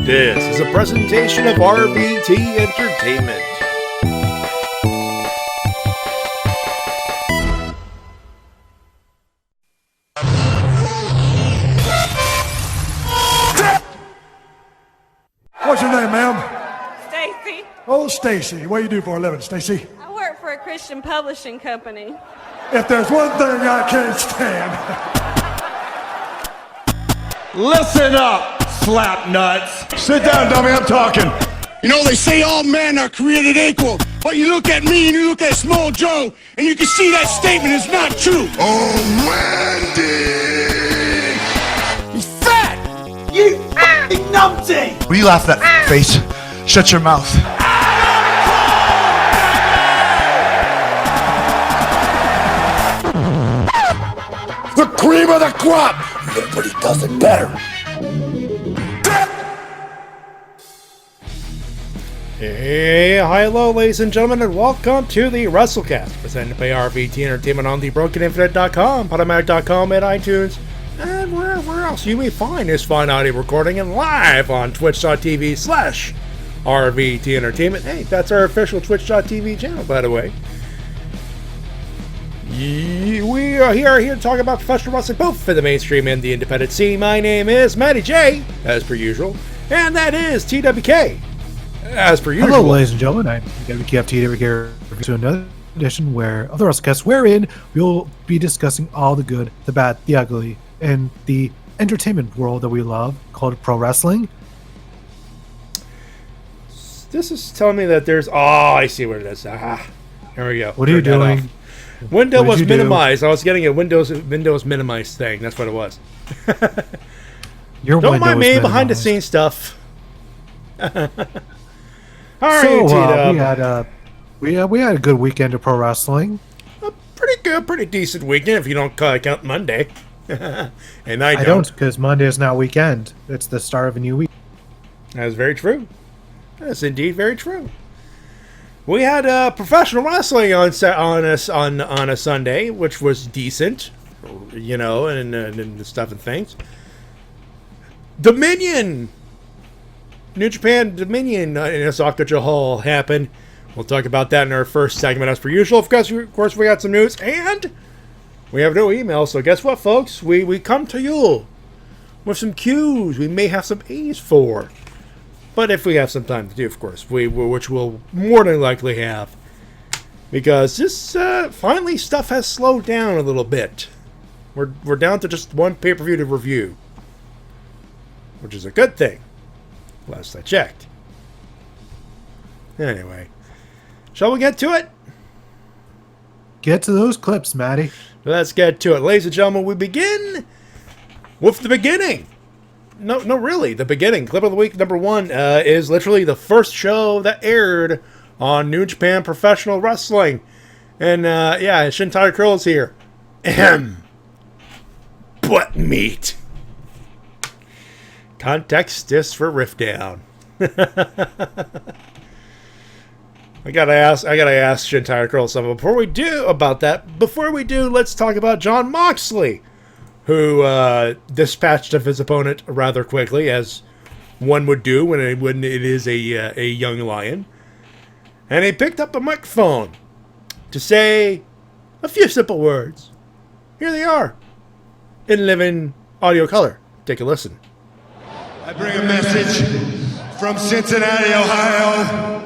This is a presentation of RVT Entertainment. What's your name, ma'am? Stacy. Oh, Stacy. What do you do for a living, Stacy? I work for a Christian publishing company. If there's one thing I can't stand. Listen up, slap nuts. Sit down, dummy, I'm talking. You know, they say all men are created equal, but you look at me and you look at Small Joe, and you can see that statement is not true. Oh, Wendy! He's fat! You f***ing numpty! Will you laugh at that face? Shut your mouth. The cream of the crop! Nobody does it better. Hey, hello, ladies and gentlemen, and welcome to the Wrestle Cast, presented by RVT Entertainment on thebrokeninfinite.com, Podomatic.com, and iTunes, and wherever else you may find this fine audio recording, and live on twitch.tv/RVT Entertainment. Hey, that's our official twitch.tv channel, by the way. We are here to talk about professional wrestling, both for the mainstream and the independent scene. My name is Matty Jay, as per usual, and that is TWK, as per usual. Hello, ladies and gentlemen. I'm TWK here to another edition of the Wrestle Cast, wherein we'll be discussing all the good, the bad, the ugly, and the entertainment world that we love, called pro wrestling. This is telling me that there's... Oh, I see what it is. Here we go. What are you doing? Window was minimized. I was getting a Windows minimized thing. That's what it was. Don't mind me, behind the scenes stuff. All right, so we had a good weekend of pro wrestling. A pretty good, pretty decent weekend if you don't count Monday. And I don't, because Monday is not weekend. It's the start of a new week. That's very true. That's indeed very true. We had professional wrestling on a Sunday, which was decent, you know, and stuff and things. Dominion, New Japan Dominion in Osaka Hall happened. We'll talk about that in our first segment, as per usual. Of course, we got some news, and we have no email. So guess what, folks? We come to you with some Q's. We may have some A's for. But if we have some time to do, of course, which we'll more than likely have. Because this, finally, stuff has slowed down a little bit. We're down to just one pay-per-view to review. Which is a good thing. Last I checked. Anyway. Shall we get to it? Get to those clips, Matty. Let's get to it. Ladies and gentlemen, we begin with the beginning. No, really. The beginning. Clip of the week number 1 is literally the first show that aired on New Japan Professional Wrestling. And, yeah, Shintaro Curl's here. Ahem. Butt meat. Context disc for Riff Down. I gotta ask Shintaro Curl something. Before we do, let's talk about Jon Moxley, who dispatched of his opponent rather quickly, as one would do when it is a young lion. And he picked up a microphone to say a few simple words. Here they are, in living audio color. Take a listen. I bring a message from Cincinnati, Ohio.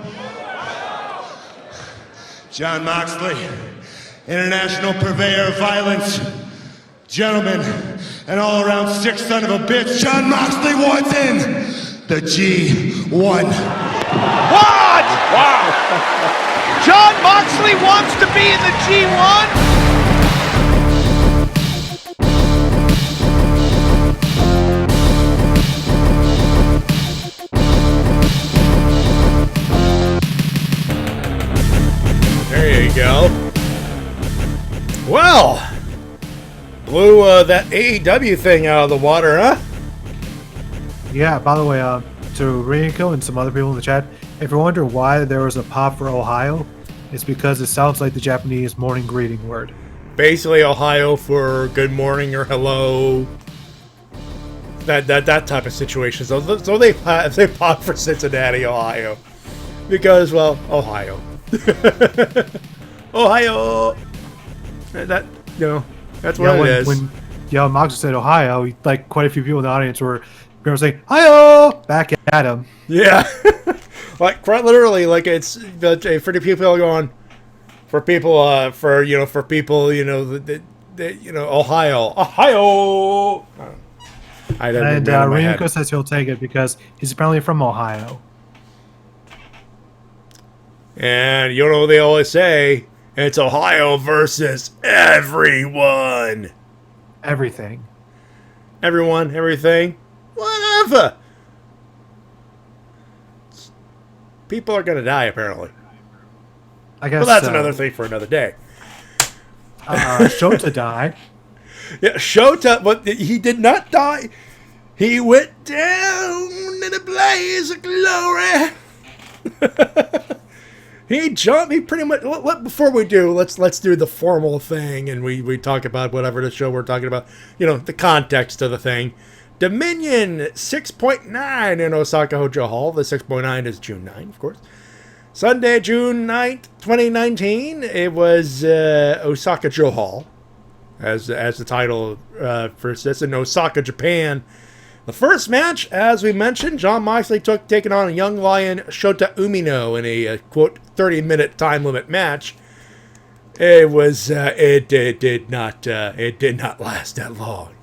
Jon Moxley, international purveyor of violence. Gentlemen, and all around sick son of a bitch, Jon Moxley wants in the G1. What? Wow. Jon Moxley wants to be in the G1? There you go. Well, blew that AEW thing out of the water, huh? Yeah, by the way, to Rinko and some other people in the chat, if you wonder why there was a pop for Ohio, it's because it sounds like the Japanese morning greeting word. Basically Ohio for good morning or hello. that type of situation. So they fought for Cincinnati, Ohio, because well, Ohio, Ohio. That that's what it is. When Mox said Ohio, like quite a few people in the audience were saying Ohio back at him. Yeah, like quite literally, like it's for the people going, for people, Ohio. I didn't. And Ryuko says he'll take it because he's apparently from Ohio. And you know what they always say? It's Ohio versus everyone. Everything. Everyone, everything, whatever. People are gonna die, apparently. I guess. Well, that's another thing for another day. Shota died. Yeah, Shota, but he did not die. He went down in a blaze of glory. He jumped. He pretty much. Before we do, let's do the formal thing, and we talk about whatever the show we're talking about. The context of the thing. Dominion 6.9 in Osaka Hojo Hall. The 6.9 is June 9, of course. Sunday, June 9th, 2019. It was Osaka Joe Hall, as the title for this in Osaka, Japan. The first match, as we mentioned, Jon Moxley taking on a young lion Shota Umino in a quote 30-minute time limit match. It was it did not last that long.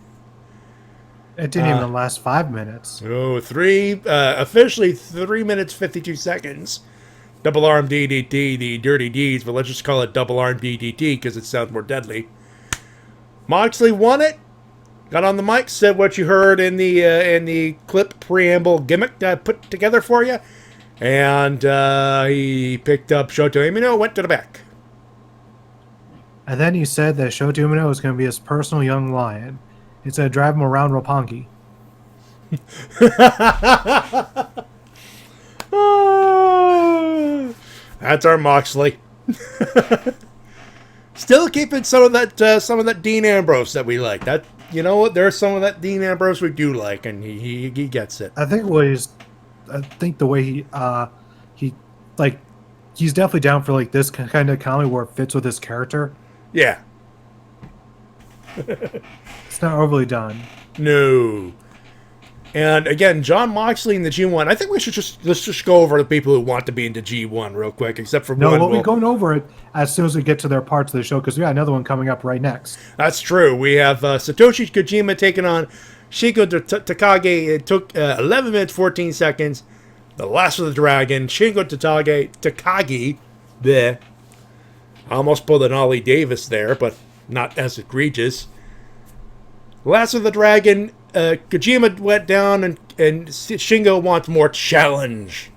It didn't even last 5 minutes. Oh, officially 3 minutes 52 seconds. Double arm DDT, the Dirty Deeds, but let's just call it double arm DDT because it sounds more deadly. Moxley won it. Got on the mic, said what you heard in the clip preamble gimmick that I put together for you, and he picked up Shota Umino, went to the back. And then he said that Shota Umino was going to be his personal young lion. He's going to drive him around Roppongi. That's our Moxley. Still keeping some of that Dean Ambrose that we like. That, you know what? There's some of that Dean Ambrose we do like, and he gets it. I think the way he's definitely down for like this kind of comedy where it fits with his character. Yeah. It's not overly done. No. And again, Jon Moxley in the G1. I think let's just go over the people who want to be into G1 real quick, except for one. We'll be going over it as soon as we get to their parts of the show because we got another one coming up right next. That's true. We have Satoshi Kojima taking on Shingo Takagi. It took 11 minutes 14 seconds. The Last of the Dragon, Shingo Takagi. Bleh. I almost pulled an Ollie Davis there, but not as egregious. Last of the Dragon. Kojima went down, and Shingo wants more challenge.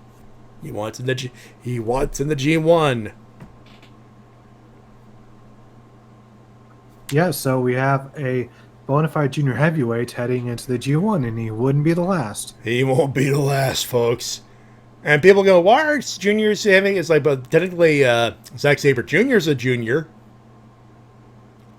He wants in the G1. Yeah, so we have a bona fide junior heavyweight heading into the G1, and he wouldn't be the last. He won't be the last, folks. And people go, why are juniors having? It's like, but technically, Zack Sabre Jr. is a junior.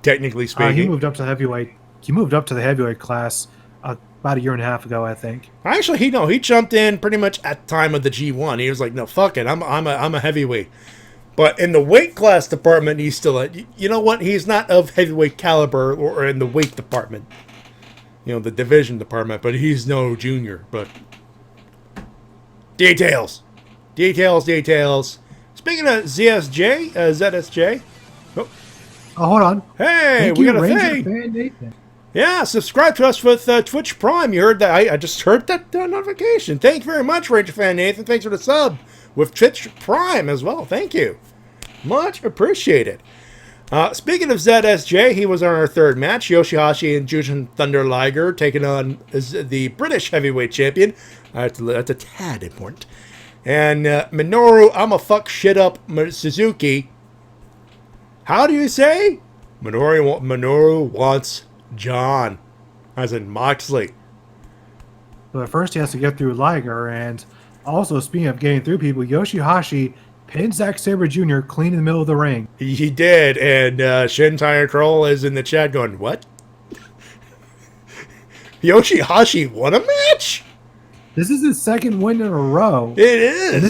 Technically speaking, he moved up to the heavyweight. He moved up to the heavyweight class about a year and a half ago, I think. Actually, he jumped in pretty much at the time of the G1. He was like, no, fuck it, I'm a heavyweight. But in the weight class department, he's still you know what? He's not of heavyweight caliber or in the weight department. The division department, but he's no junior. But details. Speaking of ZSJ. Oh, hold on. Hey, we got a thing. Yeah, subscribe to us with Twitch Prime. You heard that? I just heard that notification. Thank you very much, Ranger Fan Nathan. Thanks for the sub with Twitch Prime as well. Thank you. Much appreciated. Speaking of ZSJ, he was on our third match. Yoshihashi and Jushin Thunder Liger taking on the British Heavyweight Champion. That's a tad important. And Minoru I'ma fuck shit up Suzuki. How do you say? Minoru wants John, as in Moxley. But first he has to get through Liger, and also speaking of getting through people, Yoshihashi pinned Zack Sabre Jr. clean in the middle of the ring. He did, and Shin Tire Troll is in the chat going, what? Yoshihashi won a match? This is his second win in a row. It is. And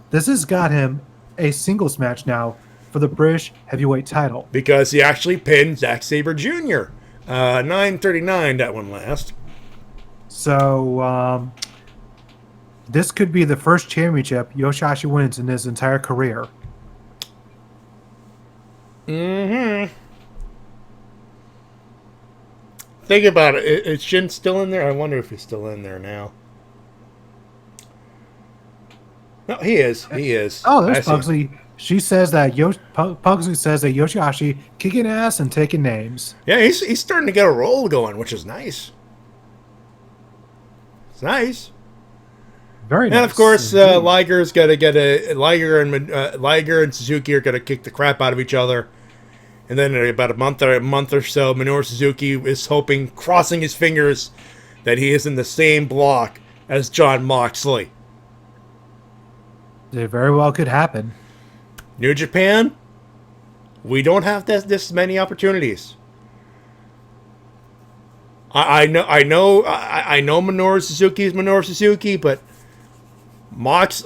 this has got him a singles match now for the British heavyweight title. Because he actually pinned Zack Sabre Jr. 9:39 that one last. So this could be the first championship Yoshihashi wins in his entire career. Mm-hmm. Think about it. Is Shin still in there? I wonder if he's still in there now. No, he is. He is. Oh, there's Pugsley. She says that Pugsley says that Yoshihashi kicking ass and taking names. Yeah, he's starting to get a roll going, which is nice. It's nice. Very nice. And of course, Liger's got to get Liger and Suzuki are going to kick the crap out of each other. And then in about a month or so, Minoru Suzuki is hoping, crossing his fingers, that he is in the same block as Jon Moxley. It very well could happen. New Japan, we don't have this many opportunities. I know Minoru Suzuki is Minoru Suzuki, but Mox,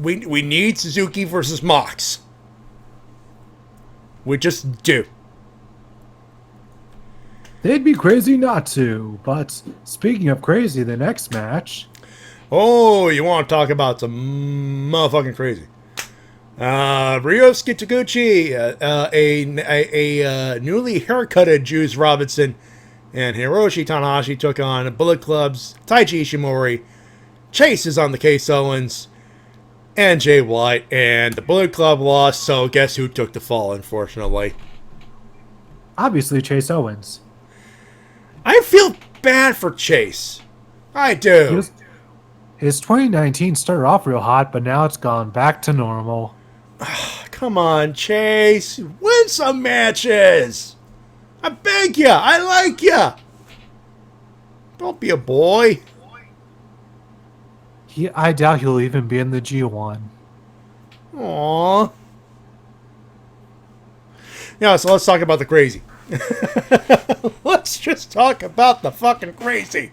we need Suzuki versus Mox. We just do. They'd be crazy not to. But speaking of crazy, the next match. Oh, you want to talk about some motherfucking crazy? Ryosuke Taguchi, a newly haircutted Juice Robinson, and Hiroshi Tanahashi took on Bullet Club's Taiji Ishimori. Chase is on the Case Owens and Jay White, and the Bullet Club lost, so guess who took the fall, unfortunately? Obviously, Chase Owens. I feel bad for Chase. I do. His 2019 started off real hot, but now it's gone back to normal. Come on, Chase. Win some matches. I beg ya. I like ya. Don't be a boy. I doubt he'll even be in the G1. Aww. Yeah, so let's talk about the crazy. Let's just talk about the fucking crazy.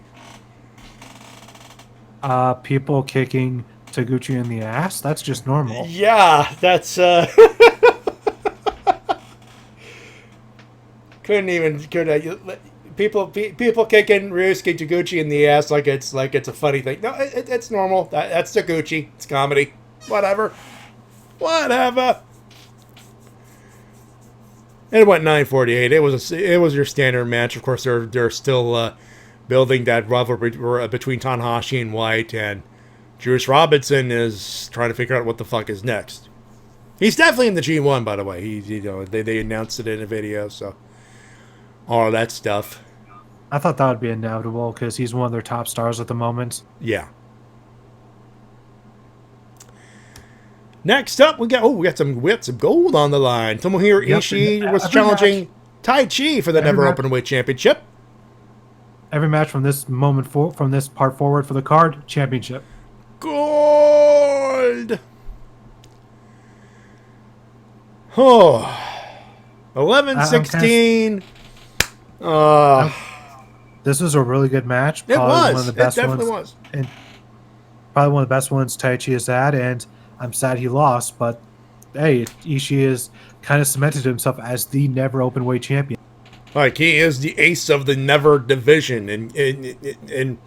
People kicking Taguchi in the ass? That's just normal. Yeah, that's people kicking Ryosuke Taguchi in the ass like it's a funny thing. No, it's normal. That's Taguchi. It's comedy. Whatever. It went 9:48. It was your standard match. Of course, they're still building that rivalry between Tanahashi and White, and Juice Robinson is trying to figure out what the fuck is next. He's definitely in the G1, by the way. They announced it in a video, so all of that stuff. I thought that would be inevitable because he's one of their top stars at the moment. Yeah. Next up, we got some gold on the line. Tomohiro Ishii was challenging Tai Chi for the Never Openweight Championship. Every match from this from this part forward for the card, championship. Gold. Oh. 11-16. This was a really good match. It was. One of the best It definitely ones, was. And probably one of the best ones Tai Chi has had, and I'm sad he lost, but hey, Ishii has kind of cemented himself as the Never Openweight champion. Like, he is the ace of the Never division in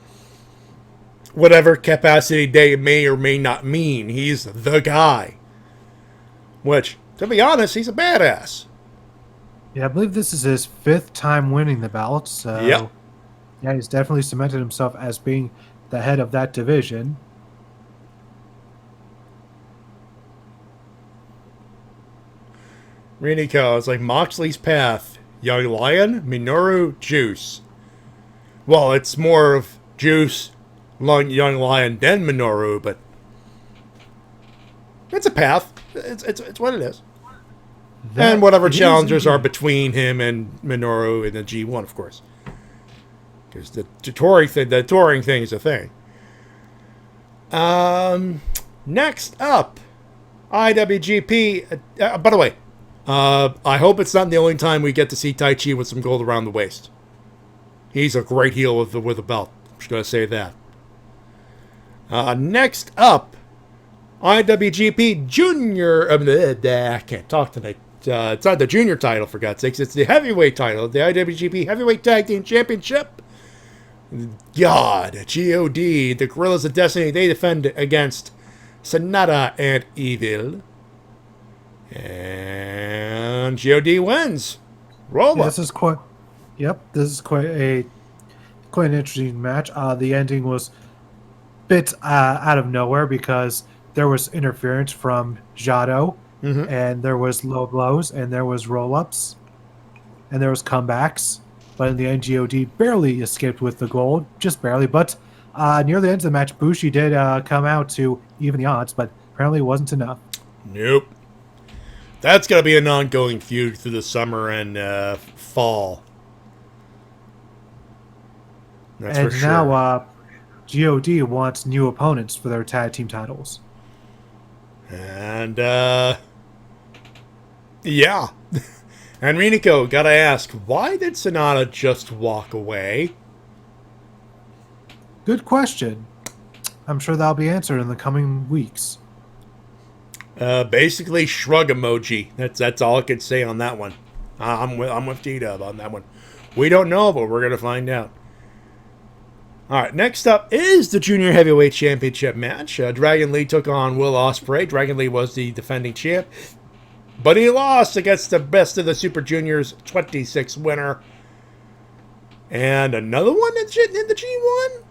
whatever capacity they may or may not mean. He's the guy. Which, to be honest, he's a badass. Yeah, I believe this is his 5th time winning the belt, so yep. Yeah, he's definitely cemented himself as being the head of that division. Riniko, it's like Moxley's path. Young Lion, Minoru, Juice. Well, it's more of Juice, Young Lion, then Minoru, but it's a path. It's what it is. And whatever challengers are between him and Minoru in the G1, of course. Because the touring thing is a thing. Next up, IWGP. By the way, I hope it's not the only time we get to see Tai Chi with some gold around the waist. He's a great heel with a belt. I'm just going to say that. Next up, IWGP Junior. I can't talk tonight. It's not the junior title, for God's sakes. It's the heavyweight title, the IWGP Heavyweight Tag Team Championship. God, G.O.D., the Gorillas of Destiny, they defend against Sonata and Evil. And G.O.D. wins. Roll up. This is quite. Yep, this is quite an interesting match. The ending was a bit out of nowhere because there was interference from Jado, and there was low blows, and there was roll-ups, and there was comebacks. But in the end, G.O.D. barely escaped with the gold, just barely. But near the end of the match, Bushi did come out to even the odds, but apparently it wasn't enough. Nope. That's going to be an ongoing feud through the summer and fall. That's and for sure. now G.O.D. wants new opponents for their tag team titles. And, yeah. And Riniko, gotta ask, why did Sonata just walk away? Good question. I'm sure that'll be answered in the coming weeks. Basically, shrug emoji. That's all I could say on that one. I'm with T-Dub on that one. We don't know, but we're gonna find out. All right, next up is the Junior Heavyweight Championship match. Dragon Lee took on Will Ospreay. Dragon Lee was the defending champ, but he lost against the best of the Super Juniors 26 winner. And another one in the G1?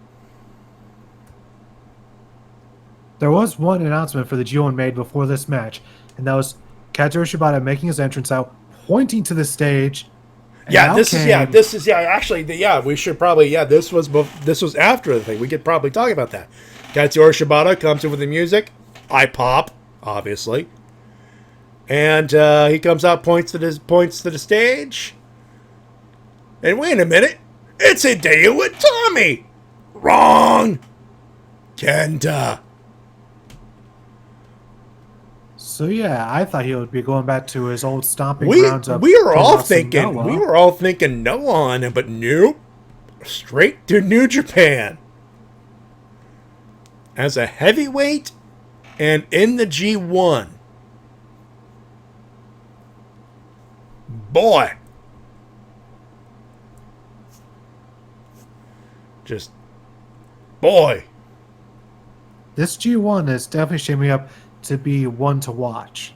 There was one announcement for the G1 made before this match, and that was Katsuro Shibata making his entrance out, pointing to the stage. This was after the thing. We could probably talk about that. Katsuro Shibata comes in with the music. I pop, obviously. And he comes out, points to the stage. And wait a minute, it's Hideo Itami. Wrong. Kenta. So yeah, I thought he would be going back to his old stomping We grounds of were all Noah. thinking Noah, but nope. Straight to New Japan. As a heavyweight and in the G1. Boy. Just boy. This G1 is definitely shaping up to be one to watch.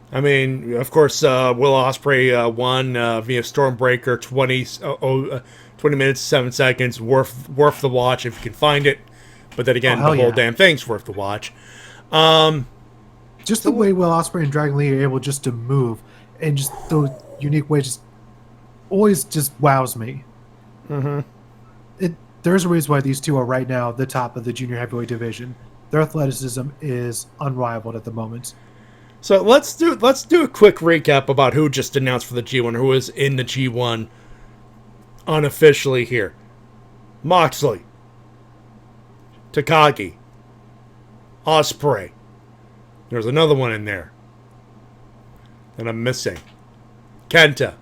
I mean, of course, Will Ospreay won via Stormbreaker, 20 minutes, 7 seconds, worth the watch if you can find it. But then again, the whole damn thing's worth the watch. Just the way Will Ospreay and Dragon Lee are able just to move and just those unique ways just always just wows me. There's a reason why these two are right now the top of the junior heavyweight division. Their athleticism is unrivaled at the moment. So let's do a quick recap about who just announced for the G1, who is in the G1 unofficially here. Moxley, Takagi, Ospreay. There's another one in there that I'm missing. Kenta.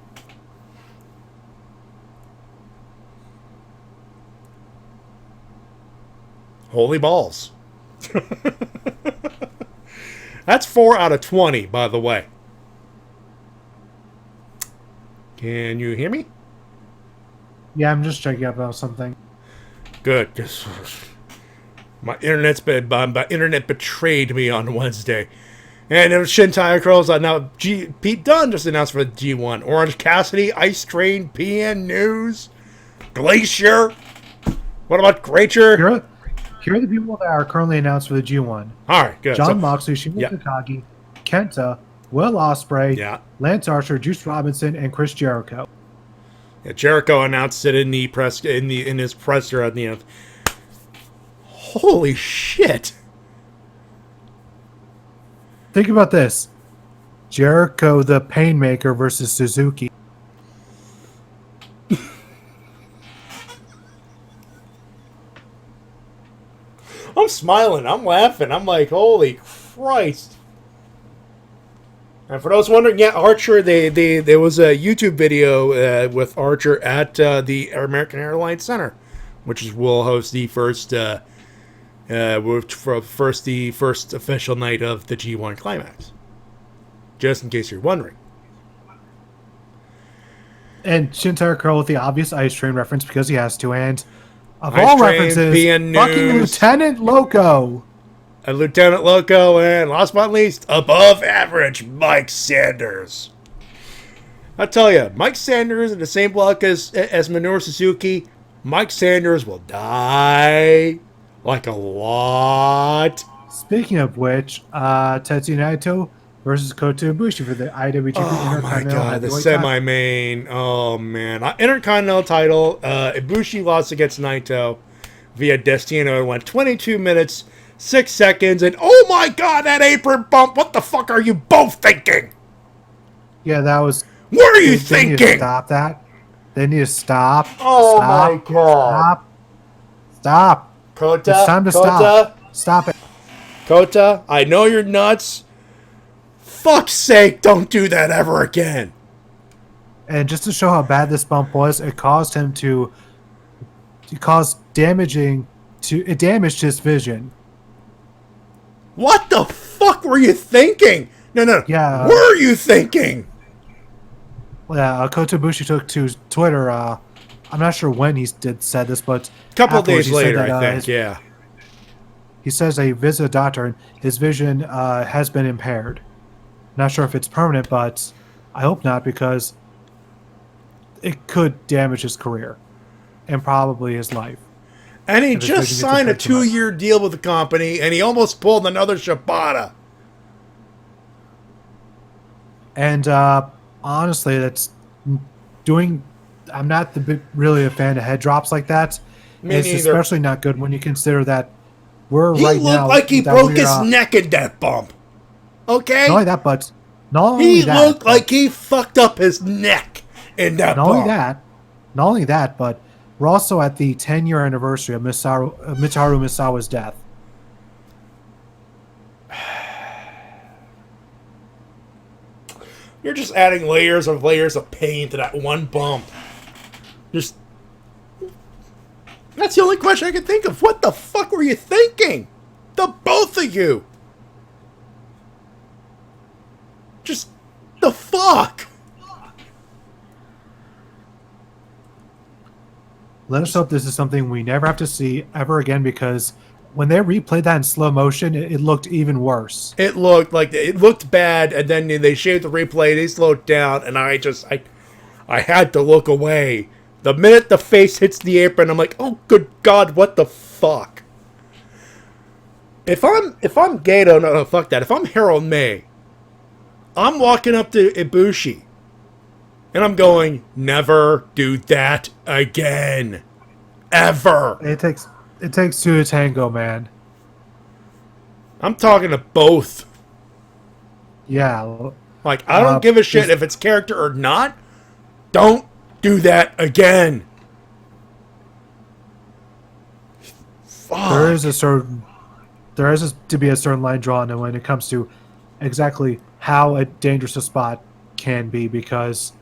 Holy balls. That's 4 out of 20, by the way. Can you hear me? Yeah, I'm just checking up on something. Good, because my internet betrayed me on Wednesday. And it was Shintai Curls. Now, Pete Dunne just announced for the G1. Orange Cassidy, Ice Train, PN News, Glacier. What about Glacier? Here are the people that are currently announced for the G1. All right, good. John Moxley, Shingo Takagi, Kenta, Will Ospreay, Lance Archer, Juice Robinson, and Chris Jericho. Yeah, Jericho announced it in the press in his presser at the end. Holy shit! Think about this: Jericho, the Painmaker, versus Suzuki. I'm smiling. I'm laughing. I'm like, holy Christ. And for those wondering, yeah, Archer, there was a YouTube video with Archer at the American Airlines Center, will host the first official night of the G1 Climax. Just in case you're wondering. And Shintaro Curl with the obvious Ice Train reference because he has to, and of Ice all Train, references, PN fucking News. Lieutenant Loco. And Lieutenant Loco, and last but not least, above average Mike Sanders. I tell you, Mike Sanders in the same block as Minoru Suzuki, Mike Sanders will die like a lot. Speaking of which, Tetsuya Naito versus Kota Ibushi for the IWGP Oh my Intercontinental god, the Heavyweight title. semi-main. Oh man, Intercontinental title. Ibushi lost against Naito via Destino. It went 22 minutes, 6 seconds, and oh my god, that apron bump! What the fuck are you both thinking? Yeah, that was. What are you They need to thinking? stop that. They need to stop. Oh Stop. my god! Stop. Kota, It's time to stop. Stop it. Kota, I know you're nuts. Fuck's sake, don't do that ever again. And just to show how bad this bump was, it caused him to. It caused damaging to. It damaged his vision. What the fuck were you thinking? No. Yeah. Were you thinking? Yeah, Kota Ibushi took to Twitter. I'm not sure when he said this, but A couple of afterwards days he said later, that, I think. Yeah. He says that he visited a doctor and his vision has been impaired. Not sure if it's permanent, but I hope not because it could damage his career and probably his life. And he If his just vision gets signed a affected too much. 2-year deal with the company, and he almost pulled another Shibata. And honestly, that's doing. I'm not really a fan of head drops like that. Me It's neither. especially not good when you consider that we're He right looked now. like he that broke we're, his neck in that bump. Okay? Not only that, but not only He that, looked like he fucked up his neck in that not bump. only that, but we're also at the 10-year anniversary of Mitsuharu Misawa's death. You're just adding layers of pain to that one bump. Just... That's the only question I can think of. What the fuck were you thinking? The both of you. Just... The fuck? Let us hope this is something we never have to see ever again because when they replayed that in slow motion, it looked even worse. It looked bad, and then they shaved the replay, they slowed down, and I had to look away. The minute the face hits the apron, I'm like, oh good god, what the fuck? If I'm Gato, no, fuck that. If I'm Harold May, I'm walking up to Ibushi, and I'm going, never do that again. Ever. It takes two to tango, man. I'm talking to both. Yeah. Like, I don't give a shit if it's character or not. Don't do that again. Fuck. There is to be a certain line drawn when it comes to exactly how a dangerous a spot can be because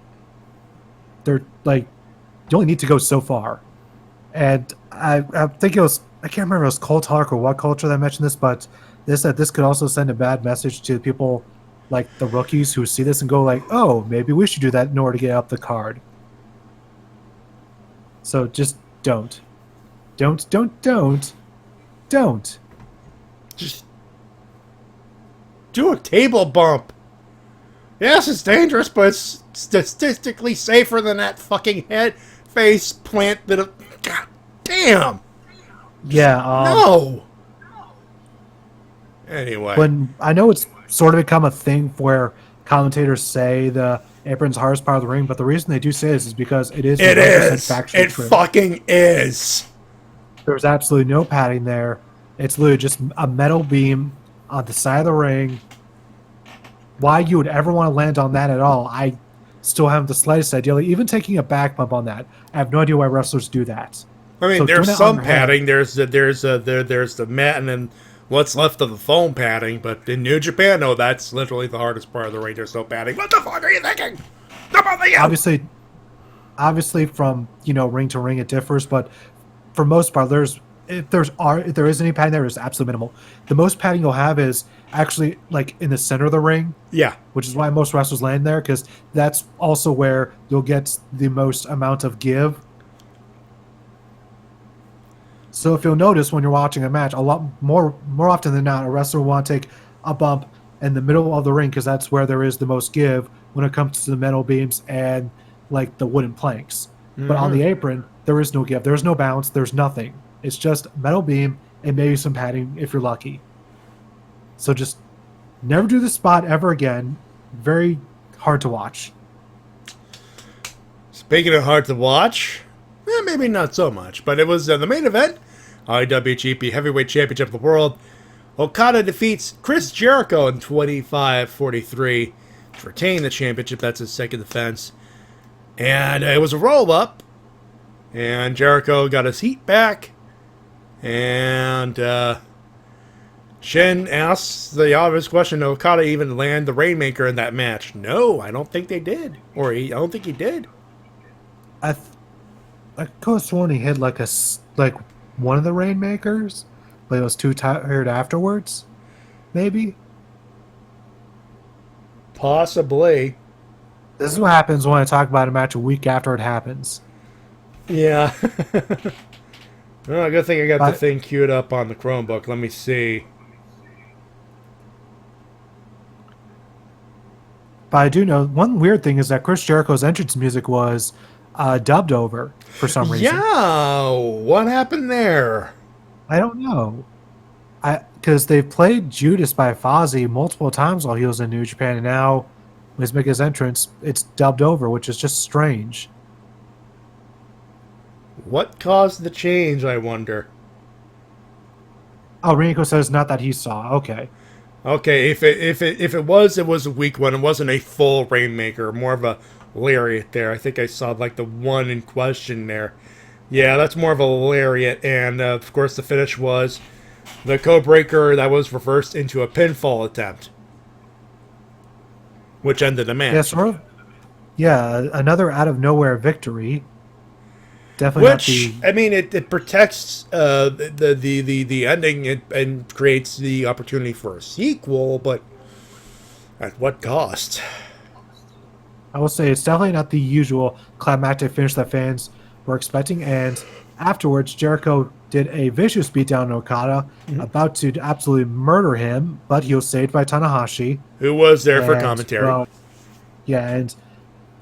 they're like you only need to go so far. And I think it was I can't remember if it was Cold Talk or what culture that mentioned this, but they said this could also send a bad message to people like the rookies who see this and go like, oh, maybe we should do that in order to get up the card. So just don't. Don't. Just do a table bump. Yes, it's dangerous, but it's statistically safer than that fucking head face plant that. God damn. Yeah. No. Anyway. When I know it's sort of become a thing where commentators say the apron's the hardest part of the ring, but the reason they do say this is because it is. It 100% is. factually It true. fucking is. There's absolutely no padding there. It's literally just a metal beam on the side of the ring. Why you would ever want to land on that at all, I still haven't the slightest idea. Like, even taking a back bump on that, I have no idea why wrestlers do that. I mean, So there's doing it some on your head- padding. There's the mat, and then what's left of the foam padding, but in New Japan, no, that's literally the hardest part of the ring. There's no padding. What the fuck are you thinking? Obviously, from ring to ring, it differs, but for most part, if there is any padding, there is absolutely minimal. The most padding you'll have is actually like in the center of the ring. Yeah, which is why most wrestlers land there, because that's also where you'll get the most amount of give. So if you'll notice when you're watching a match, a lot more often than not, a wrestler will want to take a bump in the middle of the ring because that's where there is the most give when it comes to the metal beams and like the wooden planks. Mm-hmm. But on the apron, there is no give. There's no bounce. There's nothing. It's just metal beam and maybe some padding if you're lucky. So just never do this spot ever again. Very hard to watch. Speaking of hard to watch, maybe not so much, but it was the main event, IWGP Heavyweight Championship of the World. Okada defeats Chris Jericho in 25-43 to retain the championship. That's his second defense. And it was a roll-up, and Jericho got his heat back, and Shin asks the obvious question, did Okada even land the Rainmaker in that match? No, I don't think they did. I don't think he did. I could have sworn he hit like one of the Rainmakers, but he was too tired afterwards. Maybe. Possibly. This is what happens when I talk about a match a week after it happens. Yeah. Well, good thing I got the thing queued up on the Chromebook. Let me see. But I do know one weird thing is that Chris Jericho's entrance music was dubbed over for some reason. Yeah, what happened there? I don't know. Because they've played Judas by Fozzy multiple times while he was in New Japan, and now when he's making his entrance, it's dubbed over, which is just strange. What caused the change, I wonder? Oh, Rinko says not that he saw. Okay. Okay, if it was a weak one. It wasn't a full Rainmaker, more of a lariat there. I think I saw like the one in question there. Yeah, that's more of a lariat, and of course the finish was the Codebreaker that was reversed into a pinfall attempt, which ended the match. Yeah, sort of. Yeah, another out of nowhere victory. Definitely. Which I mean, it protects the ending and creates the opportunity for a sequel, but at what cost? I will say it's definitely not the usual climactic finish that fans were expecting. And afterwards, Jericho did a vicious beatdown on Okada, about to absolutely murder him, but he was saved by Tanahashi, who was there for commentary. Well, yeah, and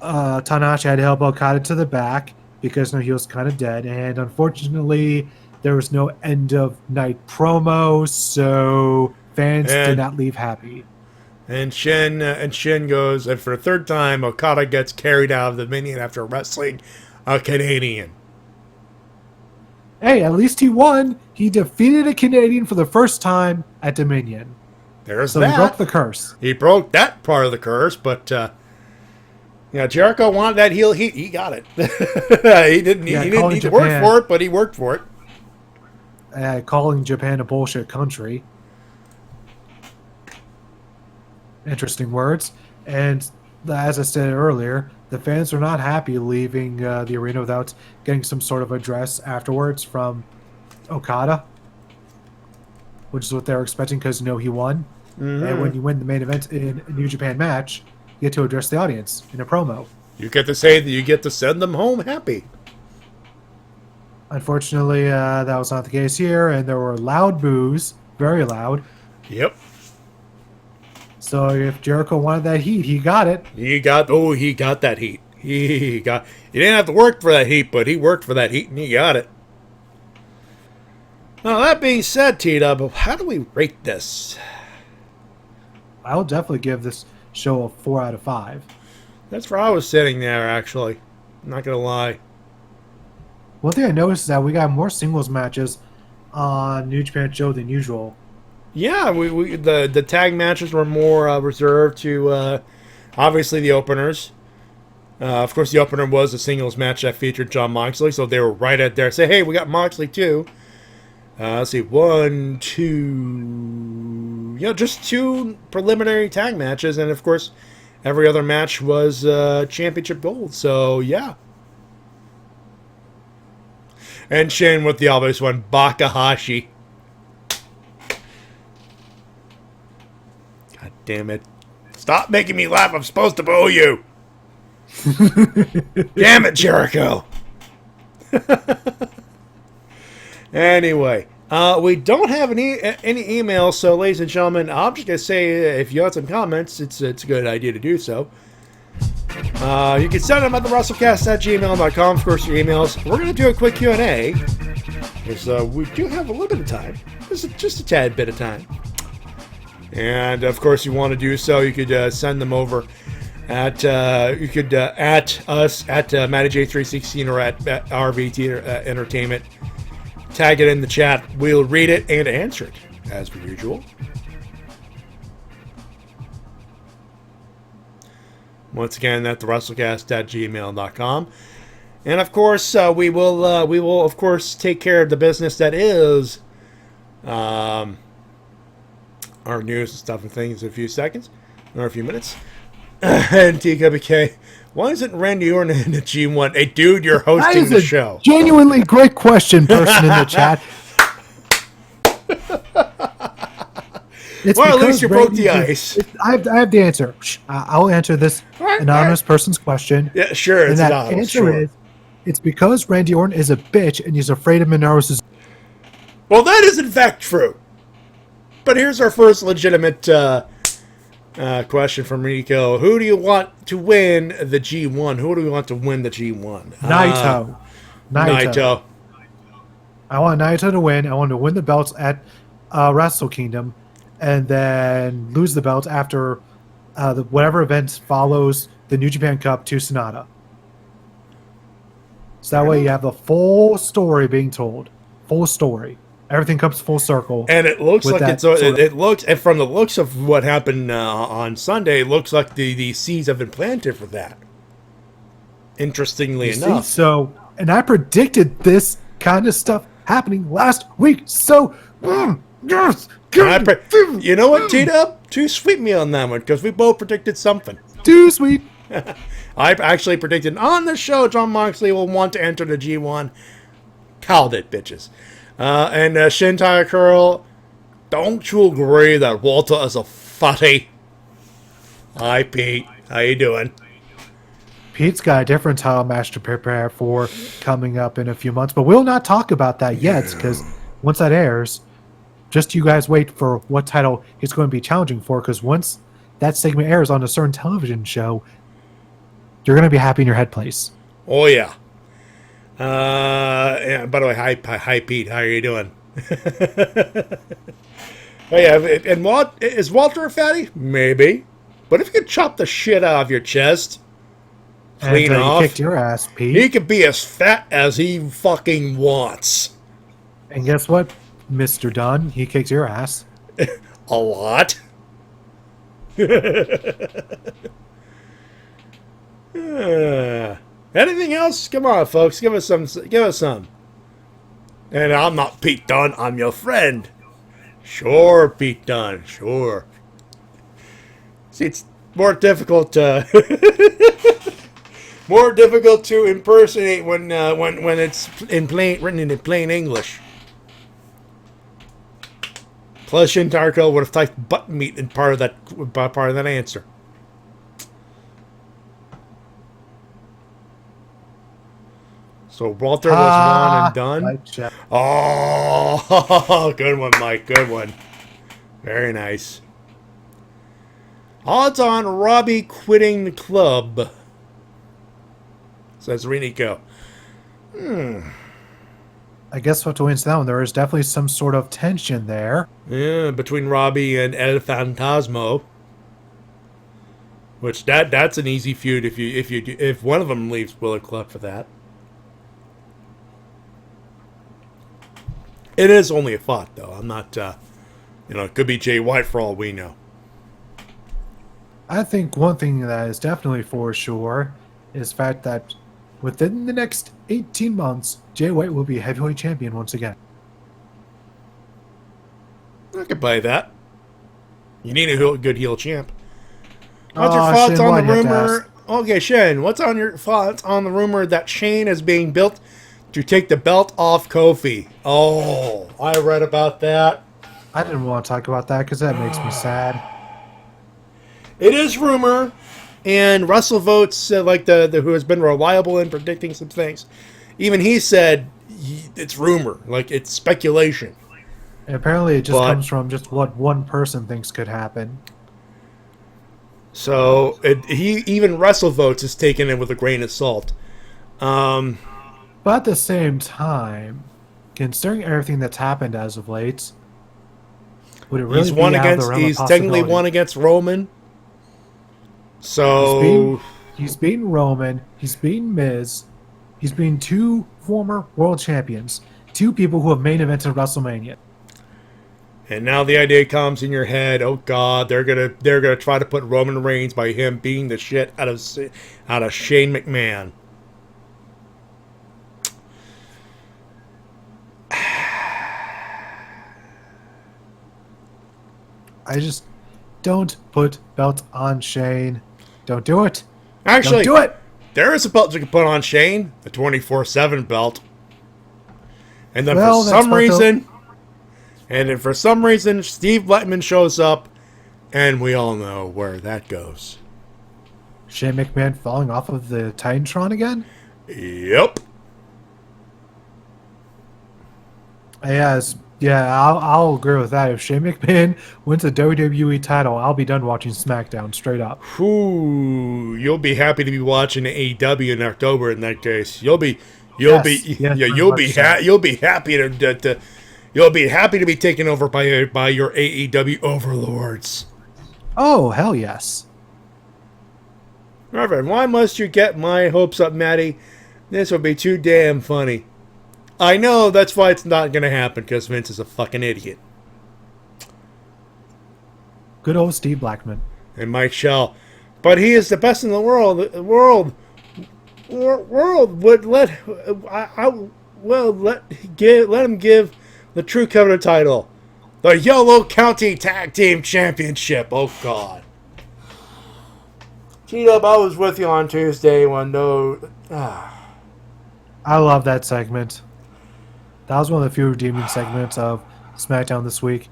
Tanahashi had to help Okada to the back because he was kind of dead. And unfortunately, there was no end of night promo, so fans did not leave happy. And Shin goes, and for a third time, Okada gets carried out of the Dominion after wrestling a Canadian. Hey, at least he won. He defeated a Canadian for the first time at Dominion. There's so that. He broke the curse. He broke that part of the curse, but Jericho wanted that heel heat. He got it. he didn't need to work for it, but he worked for it. Calling Japan a bullshit country. Interesting words. And as I said earlier, the fans are not happy leaving the arena without getting some sort of address afterwards from Okada, which is what they're expecting because he won. Mm-hmm. And when you win the main event in a New Japan match, you get to address the audience in a promo. You get to say that you get to send them home happy. Unfortunately, that was not the case here, and there were loud boos, very loud. Yep. So if Jericho wanted that heat, he got it. He got that heat. He didn't have to work for that heat, but he worked for that heat and he got it. Now that being said, T-Dub, how do we rate this? I'll definitely give this show a 4 out of 5. That's where I was sitting there, actually. I'm not gonna lie. One thing I noticed is that we got more singles matches on New Japan show than usual. Yeah, the tag matches were more reserved to obviously the openers. Of course, the opener was a singles match that featured Jon Moxley, so they were right at there. Say, hey, we got Moxley too. Let's see, 1, 2, just 2 preliminary tag matches, and of course, every other match was championship gold. So yeah. And Shin with the obvious one, Bakahashi. God damn it! Stop making me laugh. I'm supposed to boo you. Damn it, Jericho. Anyway, we don't have any emails, so ladies and gentlemen, I'm just going to say if you have some comments, it's a good idea to do so. You can send them at the WrestleCast@gmail.com, of course, your emails. We're going to do a quick Q&A, because we do have a little bit of time, just a tad bit of time. And, of course, you want to do so, you could send them over at us at Matty Jay 316 or at RVT Entertainment. Tag it in the chat. We'll read it and answer it, as per usual. Once again, that's the WrestleCast@gmail.com. And of course, we will of course take care of the business that is our news and stuff and things in a few seconds or a few minutes. And TWK, why isn't Randy Orton in the G1? Hey, dude, you're hosting the show. Genuinely great question, person in the chat. Well, at least you broke the ice. I have the answer. I'll answer this anonymous person's question. Yeah, sure. And that answer is, it's because Randy Orton is a bitch and he's afraid of Minoru's. Well, that is in fact true. But here's our first legitimate question from Rico. Who do you want to win the G1? Who do we want to win the G1? Naito. Naito. I want Naito to win. I want to win the belts at Wrestle Kingdom, and then lose the belts after whatever event follows the New Japan Cup to Sonata. So that way you have the full story being told. Full story. Everything comes full circle. And it looks like it looks, and from the looks of what happened on Sunday, it looks like the seeds have been planted for that. Interestingly enough. So, and I predicted this kind of stuff happening last week. So, yes. You know what, T-Dub? Too sweet me on that one, because we both predicted something. Too sweet. I actually predicted on the show Jon Moxley will want to enter the G1. Called it, bitches. And Shintai Curl, don't you agree that Walter is a fatty? Hi, Pete. How you doing? Pete's got a different title match to prepare for coming up in a few months, but we'll not talk about that yet, because once that airs, just you guys wait for what title he's going to be challenging for, because once that segment airs on a certain television show, you're going to be happy in your head place. Oh, yeah. Yeah. By the way, hi, Pete. How are you doing? Oh, yeah. And is Walter a fatty? Maybe. But if you could chop the shit out of your chest, clean off, he kicked your ass, Pete. He could be as fat as he fucking wants. And guess what, Mr. Dunn? He kicked your ass. A lot. Anything else? Come on, folks. Give us some. And I'm not Pete Dunne. I'm your friend. Sure, Pete Dunne. Sure. See, it's more difficult to impersonate when it's written in plain English. Plus, Shintarko would have typed butt meat in part of that answer. So Walter was one and done. Oh, good one, Mike. Good one. Very nice. Odds on Robbie quitting the club, says Renico. I guess we'll have to answer that one. There is definitely some sort of tension there. Yeah, between Robbie and El Fantasmo. Which that's an easy feud if one of them leaves Bullet Club for that. It is only a thought, though. I'm not, it could be Jay White for all we know. I think one thing that is definitely for sure is the fact that within the next 18 months, Jay White will be heavyweight champion once again. could buy that. You need a good heel champ. What's your Aw, thoughts Shane, on why the you have to rumor? Okay, Shane, what's on your thoughts on the rumor that Shane is being built to take the belt off Kofi? Oh, I read about that. I didn't want to talk about that because that makes me sad. It is rumor, and Russell Votes, like the who has been reliable in predicting some things, even he said it's rumor, like it's speculation. And apparently, it just But- comes from just what one person thinks could happen. So even Russell Votes is taking it with a grain of salt. But at the same time, considering everything that's happened as of late, would it really He's be won out of the against. realm of He's technically possibility? won against Roman. So He's beaten Roman. He's beaten Miz. He's beaten 2 former world champions, 2 people who have main evented WrestleMania. and now the idea comes in your head. Oh God, they're gonna try to put Roman Reigns by him beating the shit out of Shane McMahon. I just don't put belt on Shane. Don't do it. Actually, Don't do it. there is a belt you can put on Shane, the 24/7 belt. And then Well, for that's some what reason, Steve Blackman shows up, and we all know where that goes. Shane McMahon falling off of the Titantron again? Yep. I'll agree with that. If Shane McMahon wins a WWE title, I'll be done watching SmackDown straight up. Ooh, you'll be happy to be watching AEW in October. In that case, you'll be Yes, very you'll much be so. you'll be happy you'll be happy to be taken over by your AEW overlords. Oh, hell yes. Reverend, why must you get my hopes up, Matty? This would be too damn funny. I know, that's why it's not going to happen, because Vince is a fucking idiot. Good old Steve Blackman. And Mike Shell. But he is the best in the world. The world would let him give the True Covenant title. The Yolo County Tag Team Championship. Oh, God. T-Dub, I was with you on Tuesday when I love that segment. That was one of the few redeeming segments of SmackDown this week.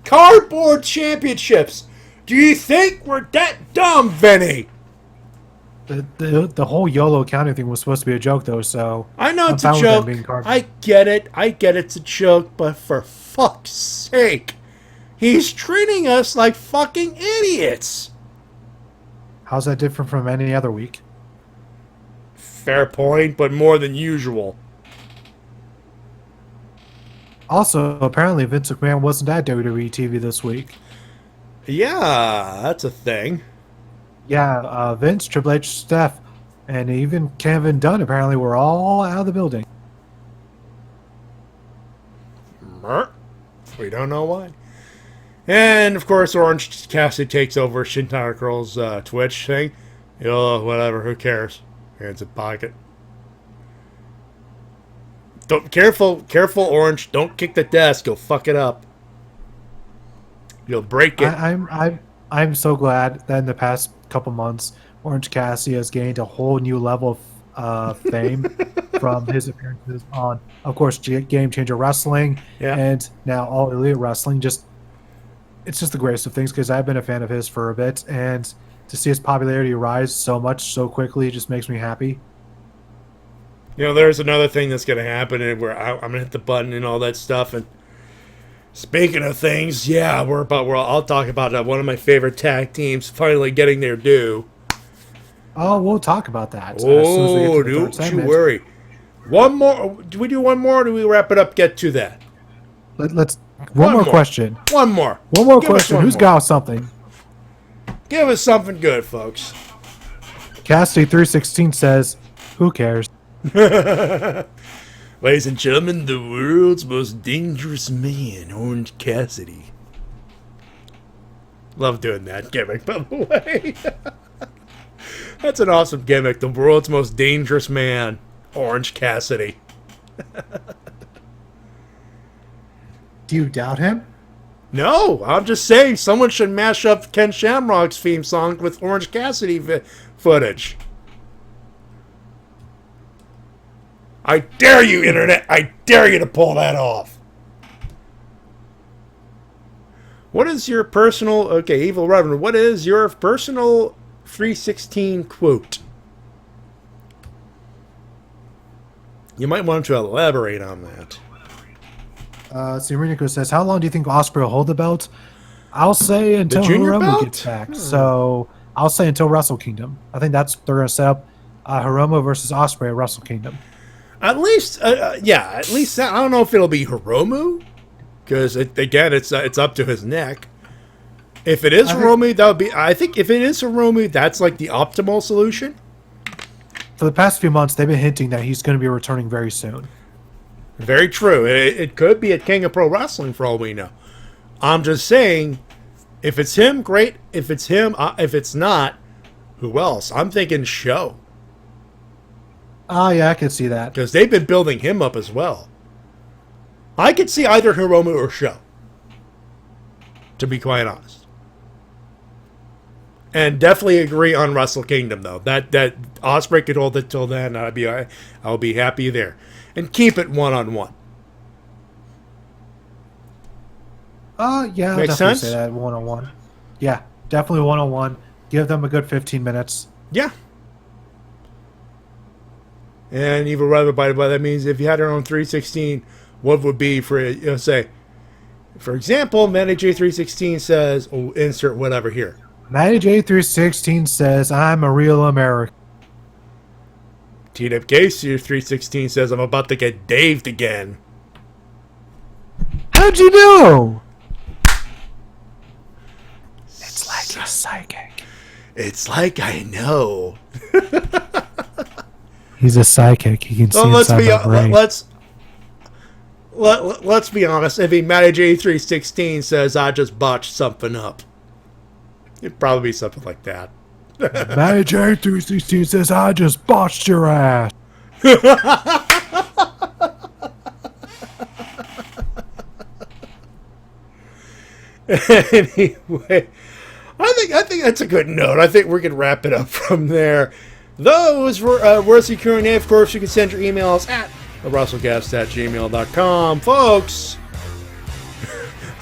Cardboard championships. Do you think we're that dumb, Vinny? The whole YOLO counting thing was supposed to be a joke, though, so... I know I'm it's a fine with them joke. being cardboard. I get it's a joke, but for fuck's sake, he's treating us like fucking idiots. How's that different from any other week? Fair point, but more than usual. Also, apparently Vince McMahon wasn't at WWE TV this week. Yeah, that's a thing. Yeah, Vince, Triple H, Steph, and even Kevin Dunn apparently were all out of the building. We don't know why. And, of course, Orange Cassidy takes over Shintaro Girl's Twitch thing. Whatever, who cares? Hands in pocket. Careful, Orange. Don't kick the desk. You'll fuck it up. You'll break it. I'm so glad that in the past couple months, Orange Cassidy has gained a whole new level of fame from his appearances on, of course, Game Changer Wrestling and now All Elite Wrestling. It's just the greatest of things because I've been a fan of his for a bit, and to see his popularity rise so much so quickly just makes me happy. There's another thing that's going to happen, and where I'm going to hit the button and all that stuff. And speaking of things, I'll talk about one of my favorite tag teams finally getting their due. Oh, we'll talk about that. Oh, don't you worry. One more. Do we do one more, or do we wrap it up? Get to that. Let's. One more question. One more. One more Give us question. one Who's more. got something? Give us something good, folks. Cassidy316 says, "Who cares?" Ladies and gentlemen, the world's most dangerous man, Orange Cassidy. Love doing that gimmick, by the way. That's an awesome gimmick. The world's most dangerous man, Orange Cassidy. Do you doubt him? No, I'm just saying someone should mash up Ken Shamrock's theme song with Orange Cassidy footage. I dare you, Internet! I dare you to pull that off! What is your personal... Okay, Evil Reverend, what is your personal 316 quote? You might want to elaborate on that. Serenico says, how long do you think Ospreay will hold the belt? I'll say until junior Hiromu belt? gets back. So I'll say until Wrestle Kingdom. I think they're going to set up Hiromu versus Ospreay at Wrestle Kingdom. At least, yeah, at least that. I don't know if it'll be Hiromu, because again, it's up to his neck. If it is Hiromu, that would be. I think if it is Hiromu, that's like the optimal solution. For the past few months, they've been hinting that he's going to be returning very soon. Very true. It could be at King of Pro Wrestling for all we know. I'm just saying, if it's him, great. If it's him, if it's not, who else? I'm thinking Show. Oh, yeah, I could see that. Because they've been building him up as well. I could see either Hiromu or Show. To be quite honest. And definitely agree on Wrestle Kingdom, though. That Ospreay could hold it till then. I'll be happy there. And keep it one-on-one. Yeah, I'll Makes definitely sense? say that one-on-one. Yeah, definitely one-on-one. Give them a good 15 minutes. Yeah. And Evil Rabbit, by that means if you had your own 316, what would be for, say, for example, Matty Jay 316 says, oh, insert whatever here. Matty J 316 says, I'm a real American. TWK 316 says, I'm about to get daved again. How'd you know? It's like he's psychic. It's like I know. He's a psychic. He can see inside my brain. Let's be honest. If Matty J 316 says I just botched something up, it'd probably be something like that. Matty J 316 says I just botched your ass. Anyway, I think that's a good note. I think we can wrap it up from there. Those were words you currently. Of course, you can send your emails at WrestleCast@gmail.com, folks.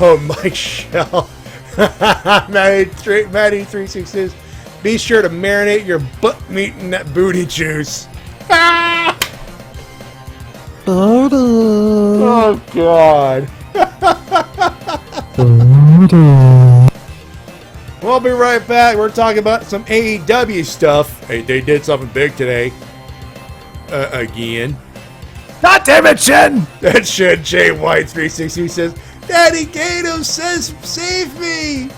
Oh, Mike Shell. Matty366. Be sure to marinate your butt meat in that booty juice. Oh, God. We'll be right back. We're talking about some AEW stuff. Hey, they did something big today. Again. God damn it, Shen! That shit, Jay White 360 says, Daddy Gato says, save me!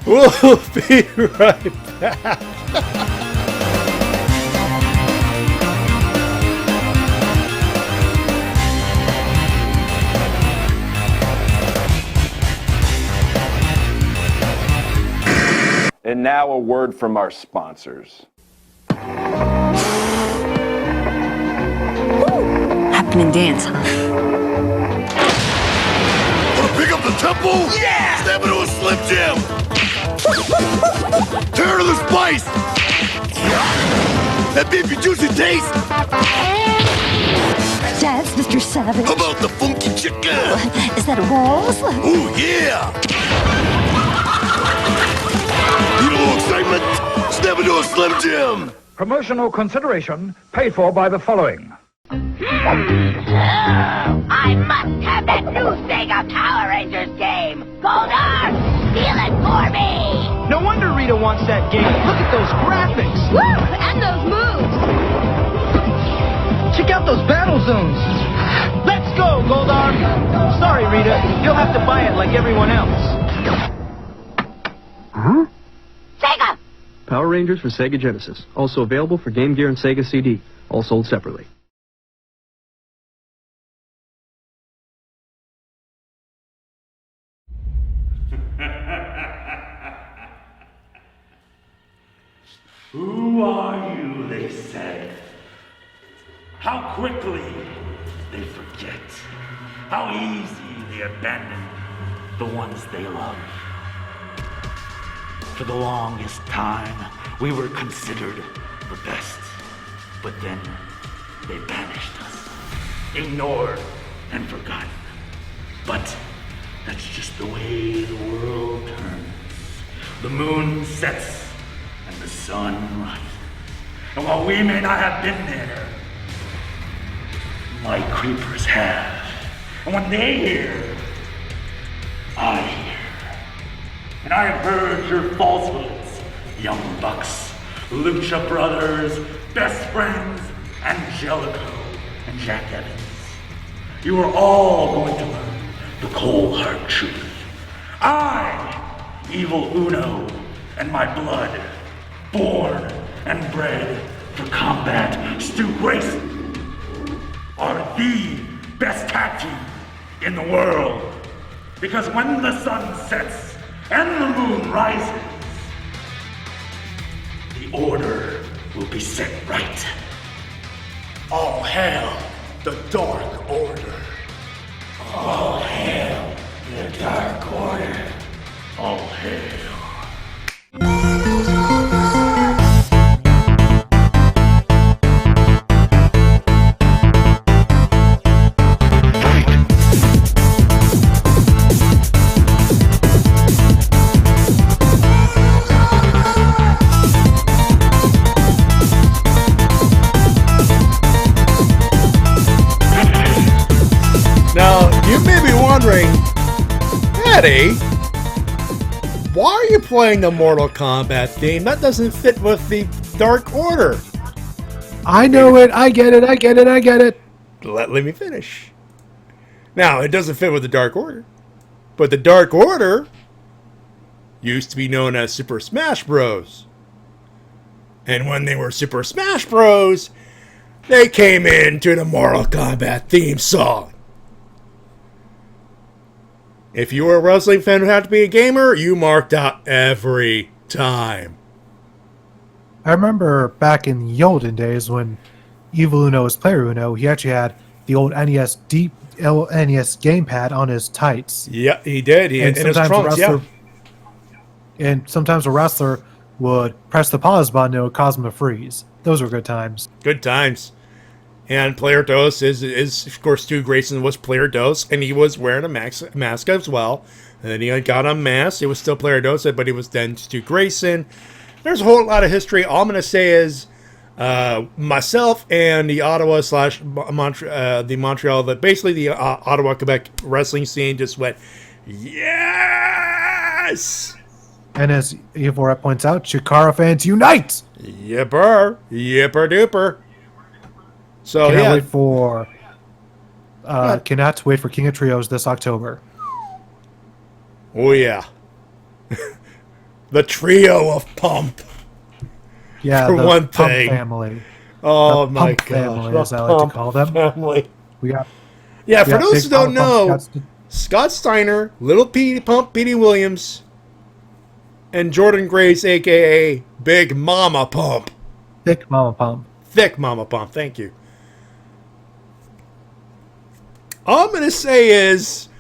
We'll be right back. And now a word from our sponsors. Happening dance, huh? Wanna pick up the temple? Yeah! Step into a Slim Jim! Tear to the spice! That beefy juicy taste! That's Mr. Savage. How about the funky chicken? Is that a waltz? Ooh, yeah! Need a little excitement? Step into a Slim Jim! Promotional consideration paid for by the following. I must have that new Sega Power Rangers game. Goldar, steal it for me. No wonder Rita wants that game. Look at those graphics. Woo! And those moves. Check out those battle zones. Let's go, Goldar. Sorry, Rita. You'll have to buy it like everyone else. Huh? Sega. Power Rangers for Sega Genesis. Also available for Game Gear and Sega CD. All sold separately. Who are you, they said? How quickly they forget how easy they abandon the ones they love. For the longest time, we were considered the best, but then they banished us, ignored and forgotten. But that's just the way the world turns. The moon sets and the sun rises. And while we may not have been there, my creepers have. And when they hear, I hear. And I have heard your falsehoods, young bucks, Lucha Brothers, Best Friends, Angelico, and Jack Evans. You are all going to learn the cold hard truth. I, Evil Uno, and my blood, born and bred for combat, Stu Grayson, are the best tag team in the world. Because when the sun sets and the moon rises, the order will be set right. All hail the Dark Order. All hail the Dark Order. All hail. Now, you may be wondering, Matty, why are you playing the Mortal Kombat theme? That doesn't fit with the Dark Order. I know it. I get it. I get it. I get it. Let me finish. Now, it doesn't fit with the Dark Order. But the Dark Order used to be known as Super Smash Bros. And when they were Super Smash Bros, they came into the Mortal Kombat theme song. If you were a wrestling fan who had to be a gamer, you marked out every time. I remember back in the olden days when Evil Uno was Player Uno, he actually had the old NES gamepad on his tights. Yeah, he did. He had in his trunks, And sometimes a wrestler would press the pause button and it would cause him to freeze. Those were good times. Good times. And Player Dos is of course, Stu Grayson was Player Dos, and he was wearing a mask as well. And then he got unmasked. It was still Player Dos, but he was then Stu Grayson. There's a whole lot of history. All I'm going to say is myself and the Ottawa / Montreal, basically the Ottawa, Quebec wrestling scene just went, yes! And as Evil points out, Chikara fans unite! Yipper. Yipper duper. So cannot wait for King of Trios this October. Oh yeah, the trio of Pump. Yeah, for the one Pump thing. family. Oh the my Pump gosh, family, as I like to call them. Family. We got. For those who don't know, Scott Steiner, Little Petey Pump, Petey Williams, and Jordan Grace, aka Big Mama Pump. Thick Mama Pump. Thick Mama Pump. Thank you. All I'm going to say is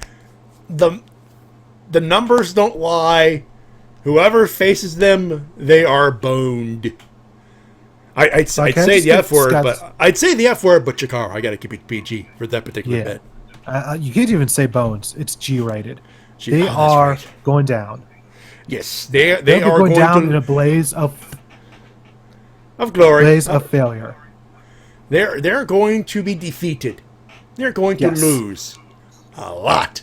the numbers don't lie. Whoever faces them, they are boned. I'd say the F word, but I'd say the F word, but Chikara, I got to keep it PG for that particular bit. You can't even say bones. It's G-rated. They are going down. Yes, they are going down in a blaze of glory, blaze of failure. They're going to be defeated. They're going to lose a lot.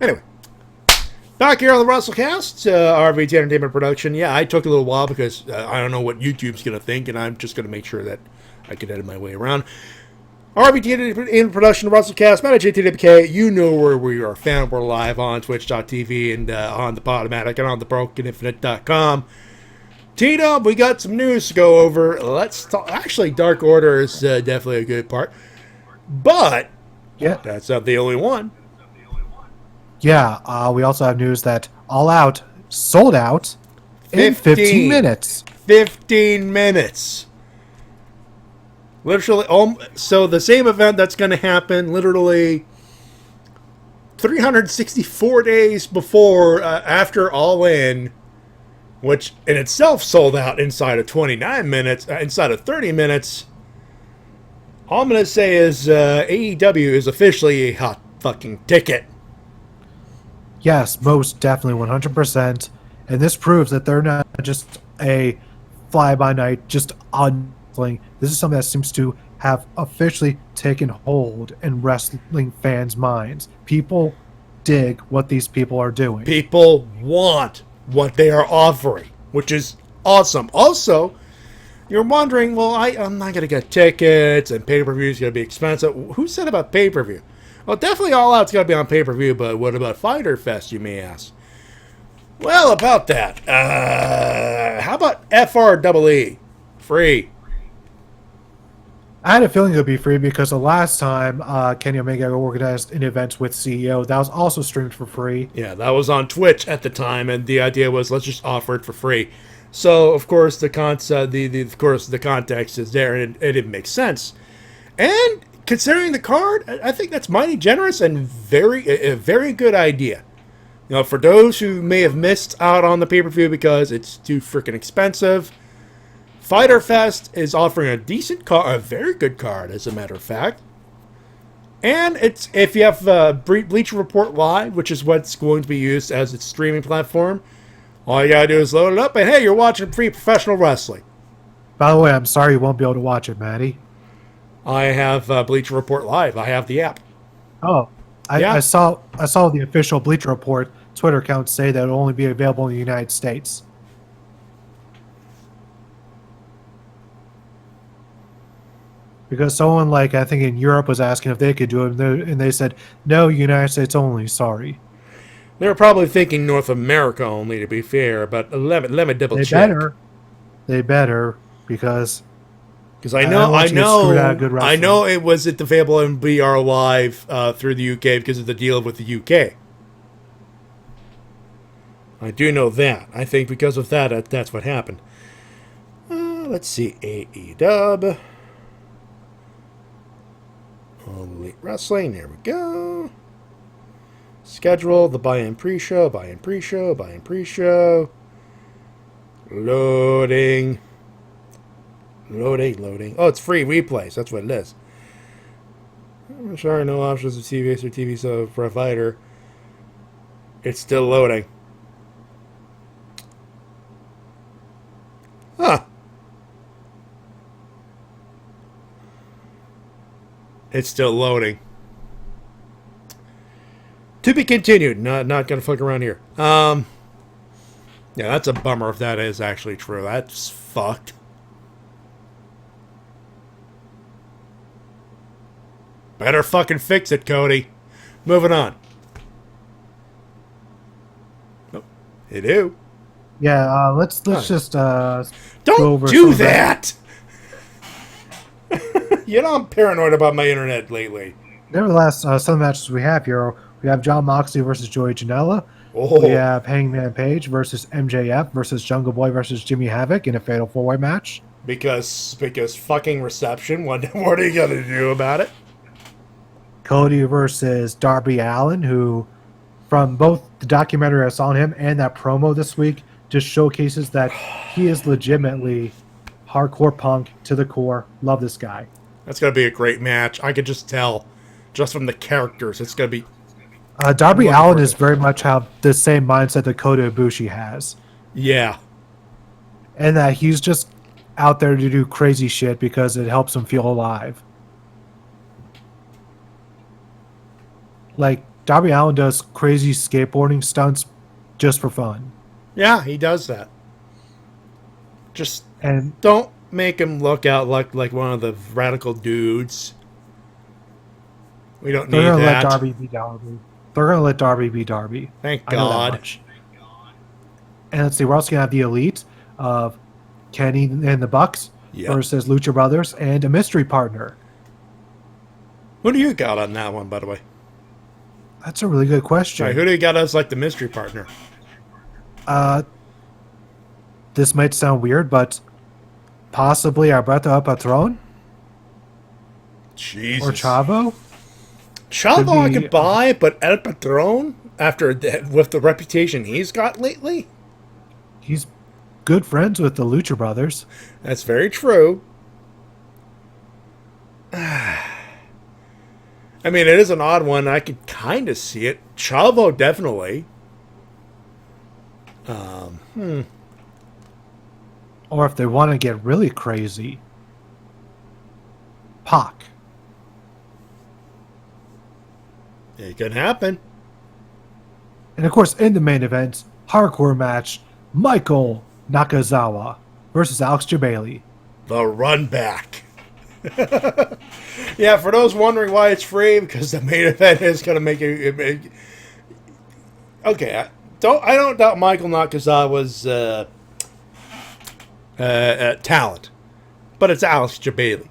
Anyway, back here on the Wrestle Cast, RVT Entertainment production. Yeah, I took a little while because I don't know what YouTube's going to think, and I'm just going to make sure that I can edit my way around. RVT in production, Wrestle Cast, Matty Jay and TWK. You know where we are found. We're live on Twitch.tv and on the Podomatic and on the BrokenInfinite.com. T-Dub, we got some news to go over. Let's talk. Actually, Dark Order is definitely a good part. But that's not the only one. Yeah, we also have news that All Out sold out in 15 minutes. 15 minutes. Literally, so the same event that's going to happen literally 364 days before, after All In, which in itself sold out inside of 29 minutes, inside of 30 minutes. All I'm going to say is AEW is officially a hot fucking ticket. Yes, most definitely, 100%. And this proves that they're not just a fly-by-night, just on wrestling. This is something that seems to have officially taken hold in wrestling fans' minds. People dig what these people are doing. People want what they are offering, which is awesome. Also, you're wondering, well, I'm not going to get tickets, and pay-per-view is going to be expensive. Who said about pay-per-view? Well, definitely All Out's going to be on pay-per-view, but what about Fyter Fest, you may ask? Well, about that, how about FREE? Free. I had a feeling it would be free because the last time Kenny Omega organized an event with CEO, that was also streamed for free. Yeah, that was on Twitch at the time, and the idea was let's just offer it for free. So, of course, the context is there, and it makes sense. And considering the card, I think that's mighty generous and a very good idea. You know, for those who may have missed out on the pay-per-view because it's too freaking expensive, Fyter Fest is offering a decent card, a very good card, as a matter of fact. And it's if you have Bleacher Report Live, which is what's going to be used as its streaming platform, all you gotta do is load it up, and hey, you're watching free professional wrestling. By the way, I'm sorry you won't be able to watch it, Matty. I have Bleacher Report Live. I have the app. Oh, I saw the official Bleacher Report Twitter account say that it'll only be available in the United States. Because someone, I think in Europe was asking if they could do it, and they said, no, United States only, sorry. They were probably thinking North America only, to be fair, but let me double check. They better, because I know it was available in BR Live through the UK because of the deal with the UK. I do know that. I think because of that, that's what happened. Let's see, AEW. All Elite Wrestling, there we go. Schedule, the buy-in pre-show. Loading. Oh, it's free replays. That's what it is. I'm sorry, no options of TVS or TV sub for a fighter. It's still loading. Huh. It's still loading. To be continued. Not gonna fuck around here. Yeah, that's a bummer if that is actually true. That's fucked. Better fucking fix it, Cody. Moving on. Oh, you do. Yeah, let's just don't go over do that. You know I'm paranoid about my internet lately. Nevertheless, some of the matches we have here, we have Jon Moxley versus Joey Janela. Oh. We have Hangman Page versus MJF versus Jungle Boy versus Jimmy Havoc in a fatal 4-way match. Because fucking reception. What are you gonna do about it? Cody versus Darby Allin, who, from both the documentary I saw on him and that promo this week, just showcases that he is legitimately hardcore punk to the core. Love this guy. That's going to be a great match. I could just tell, just from the characters, it's going to be... Darby Allin is very much have the same mindset that Kota Ibushi has. Yeah. And that he's just out there to do crazy shit because it helps him feel alive. Darby Allin does crazy skateboarding stunts just for fun. Yeah, he does that. Just and don't make him look out like one of the radical dudes. We don't need that. They're going to let Darby be Darby. They're going to let Darby be Darby. Thank God. And let's see, we're also going to have the Elite of Kenny and the Bucks versus Lucha Brothers and a mystery partner. Who do you got on that one, by the way? That's a really good question. Right, who do you got as the mystery partner? This might sound weird, but possibly Alberto El Patron? Jesus. Or Chavo? Chavo I could buy, but El Patron, with the reputation he's got lately? He's good friends with the Lucha Brothers. That's very true. I mean, it is an odd one. I could kind of see it. Chavo, definitely. Or if they want to get really crazy, Pac. It could happen. And of course, in the main event, hardcore match, Michael Nakazawa versus Alex Jabali. The run back. Yeah, for those wondering why it's free, because the main event is going to make it. Okay, I don't doubt Michael Nakazawa's talent, but it's Alex Jabali.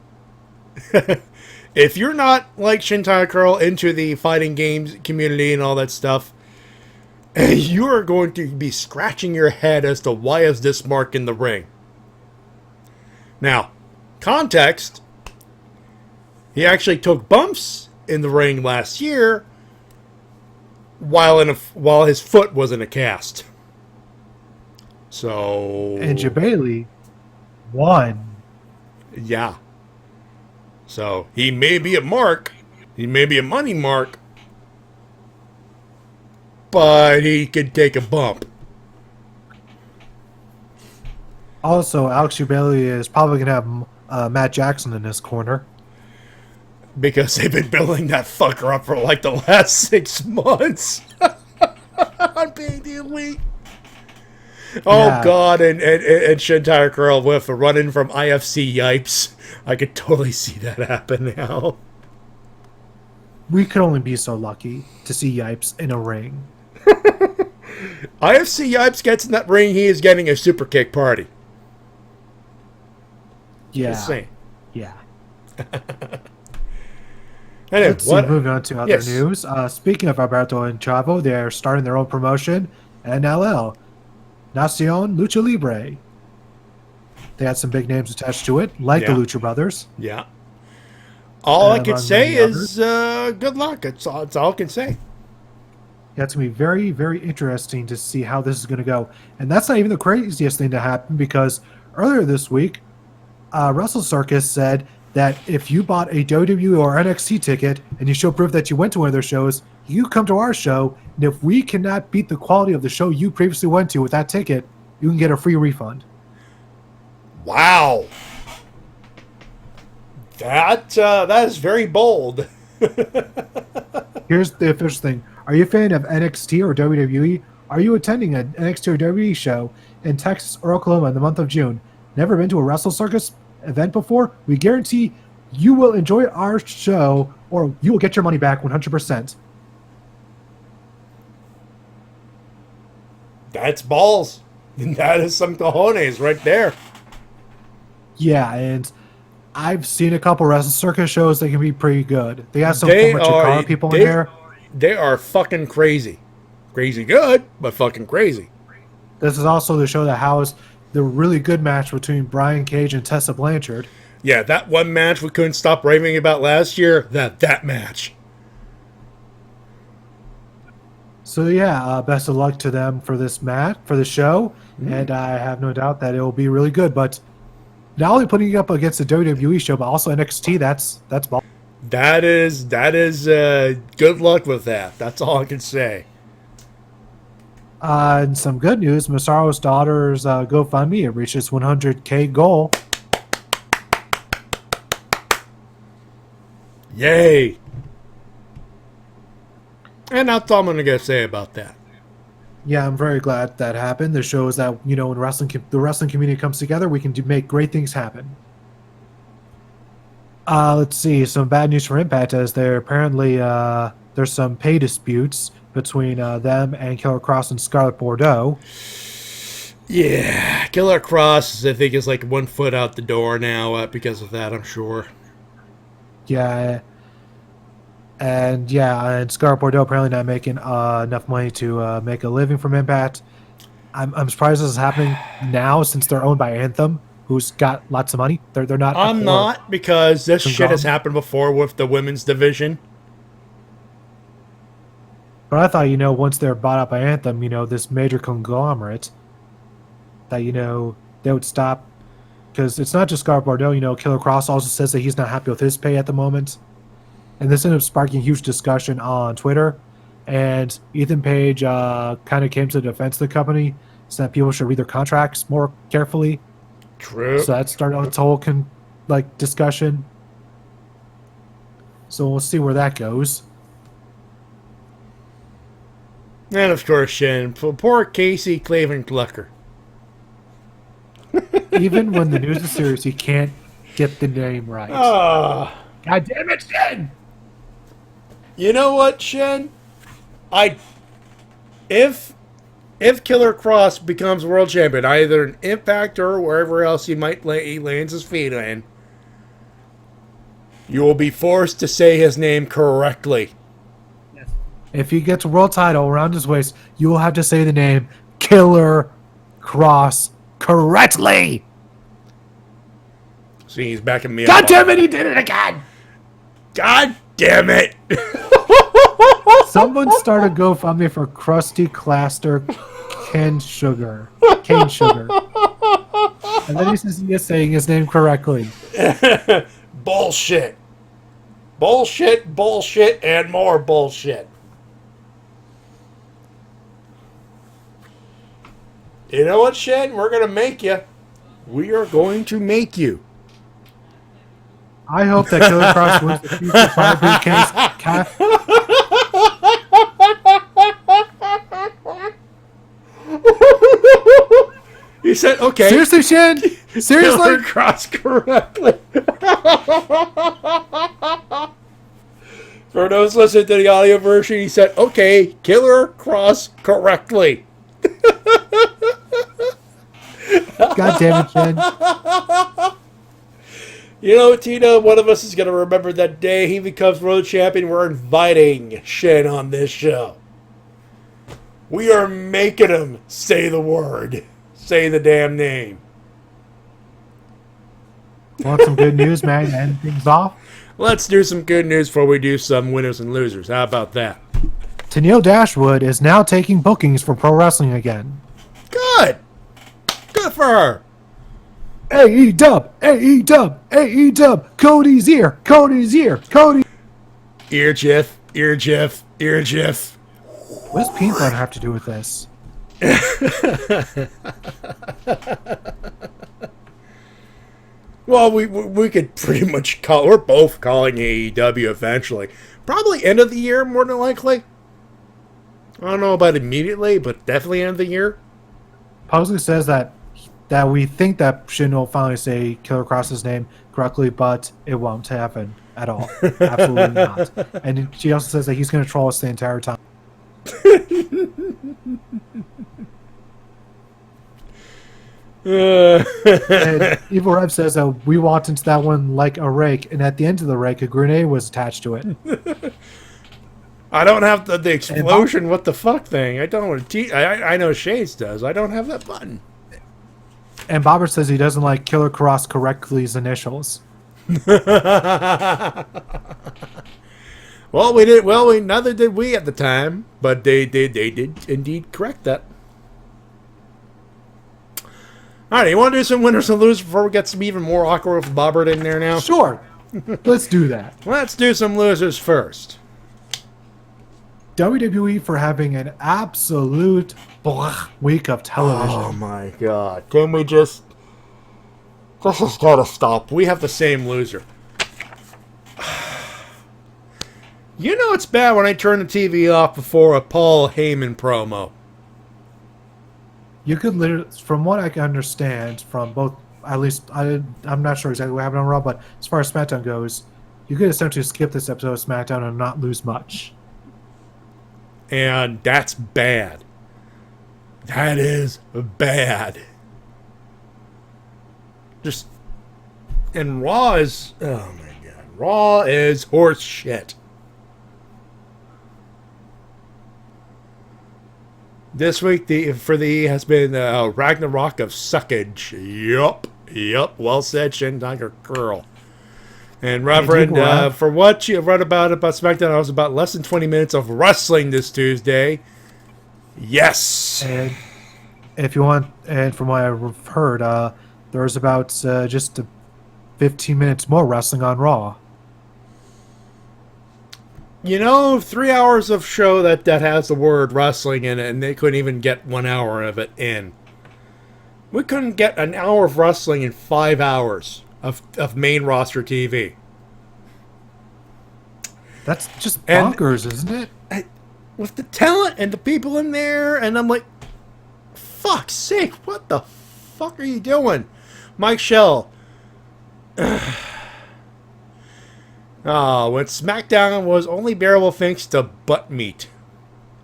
If you're not like Shintai Curl into the fighting games community and all that stuff, you are going to be scratching your head as to why is this mark in the ring. Now, context. He actually took bumps in the ring last year while his foot was in a cast. So... And Jabali won. Yeah. So, he may be a mark. He may be a money mark. But he could take a bump. Also, Alex Jabali is probably going to have Matt Jackson in his corner. Because they've been building that fucker up for like the last 6 months. On being the elite. Oh, yeah. God, and Shintai Curl with a run-in from IFC Yipes. I could totally see that happen now. We could only be so lucky to see Yipes in a ring. IFC Yipes gets in that ring, he is getting a super kick party. Yeah. Just saying. Yeah. Anyway, Let's see, moving on to other news. Speaking of Alberto and Chavo, they're starting their own promotion, NLL, Nacion Lucha Libre. They had some big names attached to it, like the Lucha Brothers. Yeah. All I could say is good luck. That's all I can say. Yeah, it's going to be very, very interesting to see how this is going to go. And that's not even the craziest thing to happen, because earlier this week, Wrestle Circus said that if you bought a WWE or NXT ticket and you show proof that you went to one of their shows, you come to our show, and if we cannot beat the quality of the show you previously went to with that ticket, you can get a free refund. Wow. That is very bold. Here's the official thing. Are you a fan of NXT or WWE? Are you attending an NXT or WWE show in Texas or Oklahoma in the month of June? Never been to a Wrestle Circus event before? We guarantee you will enjoy our show, or you will get your money back 100%. That's balls. That is some cojones right there. Yeah, and I've seen a couple Wrestle Circus shows that can be pretty good. They have some former Chikara people in there. They are fucking crazy. Crazy good, but fucking crazy. This is also the show that housed the really good match between Brian Cage and Tessa Blanchard. Yeah, that one match we couldn't stop raving about last year. That match. So yeah, best of luck to them for this match, for the show, and I have no doubt that it will be really good. But not only putting it up against the WWE show, but also NXT. That's ball. That is good luck with that. That's all I can say. And some good news: Masaro's daughter's GoFundMe, it reached its 100K goal. Yay! And that's all I'm going to say about that. Yeah, I'm very glad that happened. This shows that, when the wrestling community comes together, we can make great things happen. Let's see, some bad news for Impact, as there apparently there's some pay disputes between them and Killer Cross and Scarlett Bordeaux. Yeah, Killer Cross, I think, is like 1 foot out the door now because of that, I'm sure. Yeah. And Scarlett Bordeaux apparently not making enough money to make a living from Impact. I'm surprised this is happening now since they're owned by Anthem. who's got lots of money. They're not. I'm not, because this shit has conglomerate. happened before with the women's division. But I thought, once they're bought up by Anthem, this major conglomerate, that they would stop, because it's not just Scarlett Bordeaux. Killer Cross also says that he's not happy with his pay at the moment, and this ended up sparking huge discussion on Twitter. And Ethan Page kind of came to the defense of the company, said that people should read their contracts more carefully. True. So that started its whole discussion. So we'll see where that goes. And of course, Shin, poor Kasey Clavin Clucker. Even when the news is serious, he can't get the name right. Ah. God damn it, Shin! You know what, Shin? If Killer Cross becomes world champion, either in Impact or wherever else he lands his feet in, you will be forced to say his name correctly. If he gets a world title around his waist, you will have to say the name Killer Cross correctly. See, he's backing me up. God damn it, he did it again! God damn it! Someone start a GoFundMe for Krusty Claster Cane Sugar. And then he says he is saying his name correctly. Bullshit. Bullshit, bullshit, and more bullshit. You know what, Shen? We're going to make you. We are going to make you. I hope that Killer Cross wins the future Fire Briefcase. He said, okay. Seriously, Shen? Seriously? Killer Cross correctly. For those listening to the audio version, he said, okay, Killer Cross correctly. God damn it, Shen. You know, Tina, one of us is going to remember that day he becomes world champion. We're inviting Shen on this show. We are making him say the word. Say the damn name. Want some good news, man? To end things off? Let's do some good news before we do some winners and losers. How about that? Tennille Dashwood is now taking bookings for pro wrestling again. Good. Good for her. AE-Dub, AE-Dub, AE-Dub, Cody's ear, Cody's ear, Cody. Ear Jiff, ear Jiff, ear Jiff. What does peanut butter have to do with this? Well, we could pretty much call. We're both calling AEW eventually. Probably end of the year, more than likely. I don't know about immediately, but definitely end of the year. Pugsley says that we think that Shin will finally say Killer Cross's name correctly, but it won't happen at all. Absolutely not. And she also says that he's going to troll us the entire time. And Evil Rev says that we walked into that one like a rake, and at the end of the rake, a grenade was attached to it. I don't have the explosion. What the fuck thing? I don't. I know Shades does. I don't have that button. And Bobber says he doesn't like Killer Cross correctly's initials. Well, we did. Well, neither did we at the time, but they did indeed correct that. All right, you want to do some winners and losers before we get some even more awkward with Bobbert in there now? Sure. Let's do that. Let's do some losers first. WWE for having an absolute week of television. Oh my god. Can we just... This has got to stop. We have the same loser. You know it's bad when I turn the TV off before a Paul Heyman promo. You could literally, from what I can understand, from both, at least, I'm not sure exactly what happened on Raw, but as far as SmackDown goes, you could essentially skip this episode of SmackDown and not lose much. And that's bad. That is bad. Just, and Raw is, oh my god, Raw is horse shit. This week, for the has been Ragnarok of suckage. Yup. Yep, well said, Shin Tiger Girl. And Reverend, for what you read about SmackDown, I was about less than 20 minutes of wrestling this Tuesday. Yes. And if you want, and from what I've heard, there's about just 15 minutes more wrestling on Raw. 3 hours of show that has the word wrestling in it, and they couldn't even get 1 hour of it in. We couldn't get an hour of wrestling in 5 hours of main roster TV. That's just bonkers, isn't it? With the talent and the people in there, and I'm like, fuck's sake, what the fuck are you doing? Mike Shell. When SmackDown was only bearable thanks to butt meat.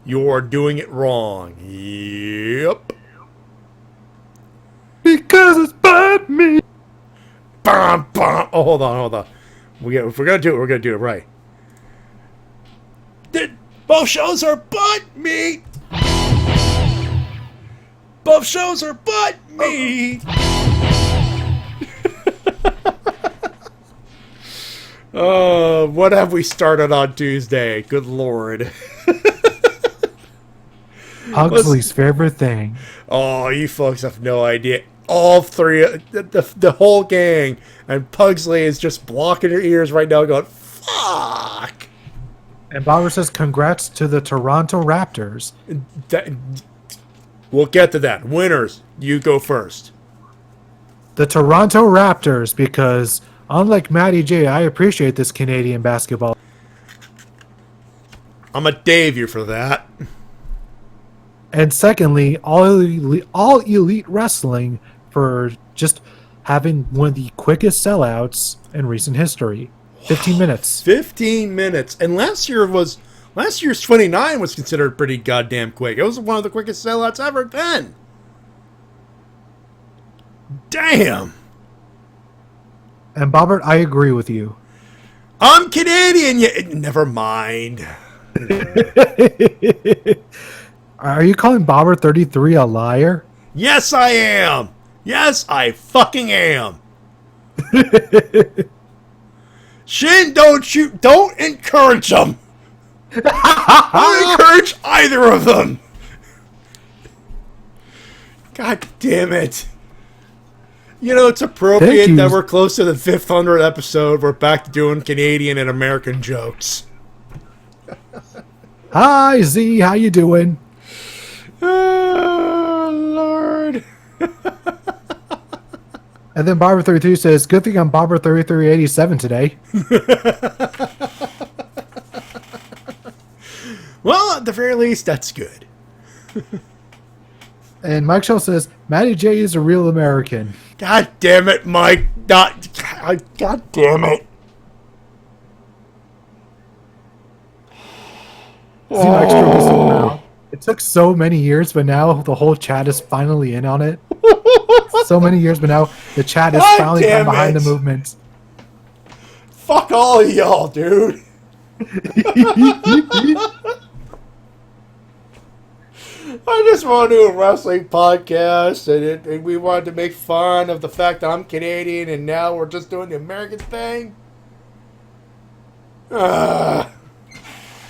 You're doing it wrong. Yep. Because it's butt meat. Bum, bum. Oh, hold on. If we're gonna do it, we're gonna do it right. Both shows are butt meat. Both shows are butt meat. What have we started on Tuesday? Good Lord. Pugsley's favorite thing. Oh, you folks have no idea. All three, the whole gang, and Pugsley is just blocking your ears right now going, fuck. And Bauer says, congrats to the Toronto Raptors. We'll get to that. Winners, you go first. The Toronto Raptors, because unlike Matty J, I appreciate this Canadian basketball. I'm a Dave you for that. And secondly, all elite wrestling for just having one of the quickest sellouts in recent history. 15 minutes. 15 minutes. And last year's 29 was considered pretty goddamn quick. It was one of the quickest sellouts ever then. Damn. And Bobbert, I agree with you. I'm Canadian. Never mind. Are you calling Bobbert 33 a liar? Yes, I am. Yes, I fucking am. Shin, don't encourage them. Don't encourage either of them. God damn it. It's appropriate that we're close to the 500th episode. We're back to doing Canadian and American jokes. Hi, Z. How you doing? Oh, Lord. And then Barber 33 says, good thing I'm Barber 3387 today. Well, at the very least, that's good. And Mike Shell says, Matty J is a real American. God damn it, Mike. God damn it. It took so many years, but now the whole chat is finally in on it. So many years, but now the chat is finally behind the movement. Fuck all of y'all, dude. I just want to do a wrestling podcast, and we wanted to make fun of the fact that I'm Canadian, and now we're just doing the American thing. I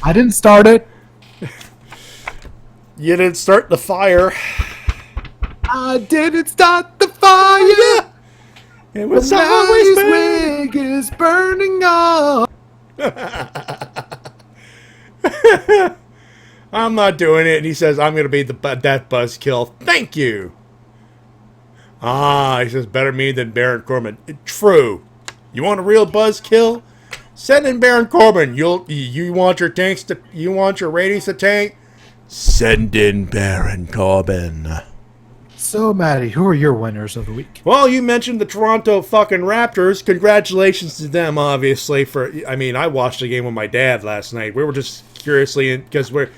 didn't start it. You didn't start the fire. I didn't start the fire. It was always wig is burning up. I'm not doing it. And he says, I'm going to be that buzzkill. Thank you. He says, better me than Baron Corbin. True. You want a real buzzkill? Send in Baron Corbin. You want your ratings to tank? Send in Baron Corbin. So, Matty, who are your winners of the week? Well, you mentioned the Toronto fucking Raptors. Congratulations to them, obviously. I watched the game with my dad last night. We were just curiously, because we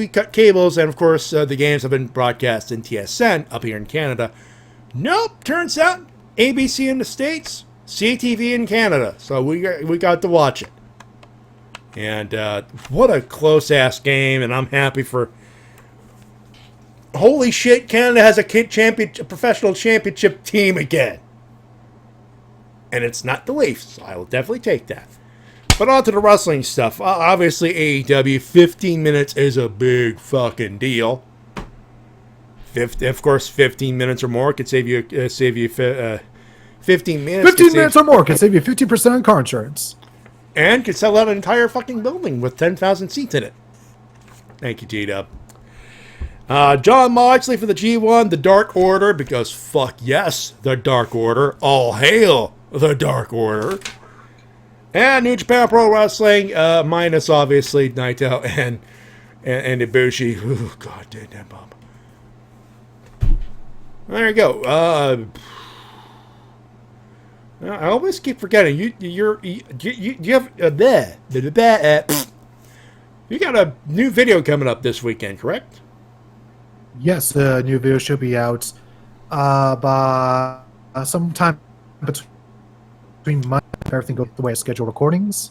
cut cables, and of course the games have been broadcast in TSN up here in Canada. Nope, turns out ABC in the States, CTV in Canada. So we got to watch it. And what a close-ass game, and I'm happy for holy shit, Canada has a professional championship team again. And it's not the Leafs, so I will definitely take that. But on to the wrestling stuff. Obviously, AEW, 15 minutes is a big fucking deal. Of course, 15 minutes or more could save you 15 minutes. 15 minutes or more could save you 50% on car insurance. And could sell out an entire fucking building with 10,000 seats in it. Thank you, G-Dub. John Moxley for the G1, the Dark Order, because fuck yes, the Dark Order. All hail the Dark Order. And New Japan Pro Wrestling, minus obviously Naito and Ibushi. Ooh, god damn that bomb. There you go. I always keep forgetting you have you got a new video coming up this weekend, correct? Yes, the new video should be out by sometime between Monday, if everything goes the way I schedule recordings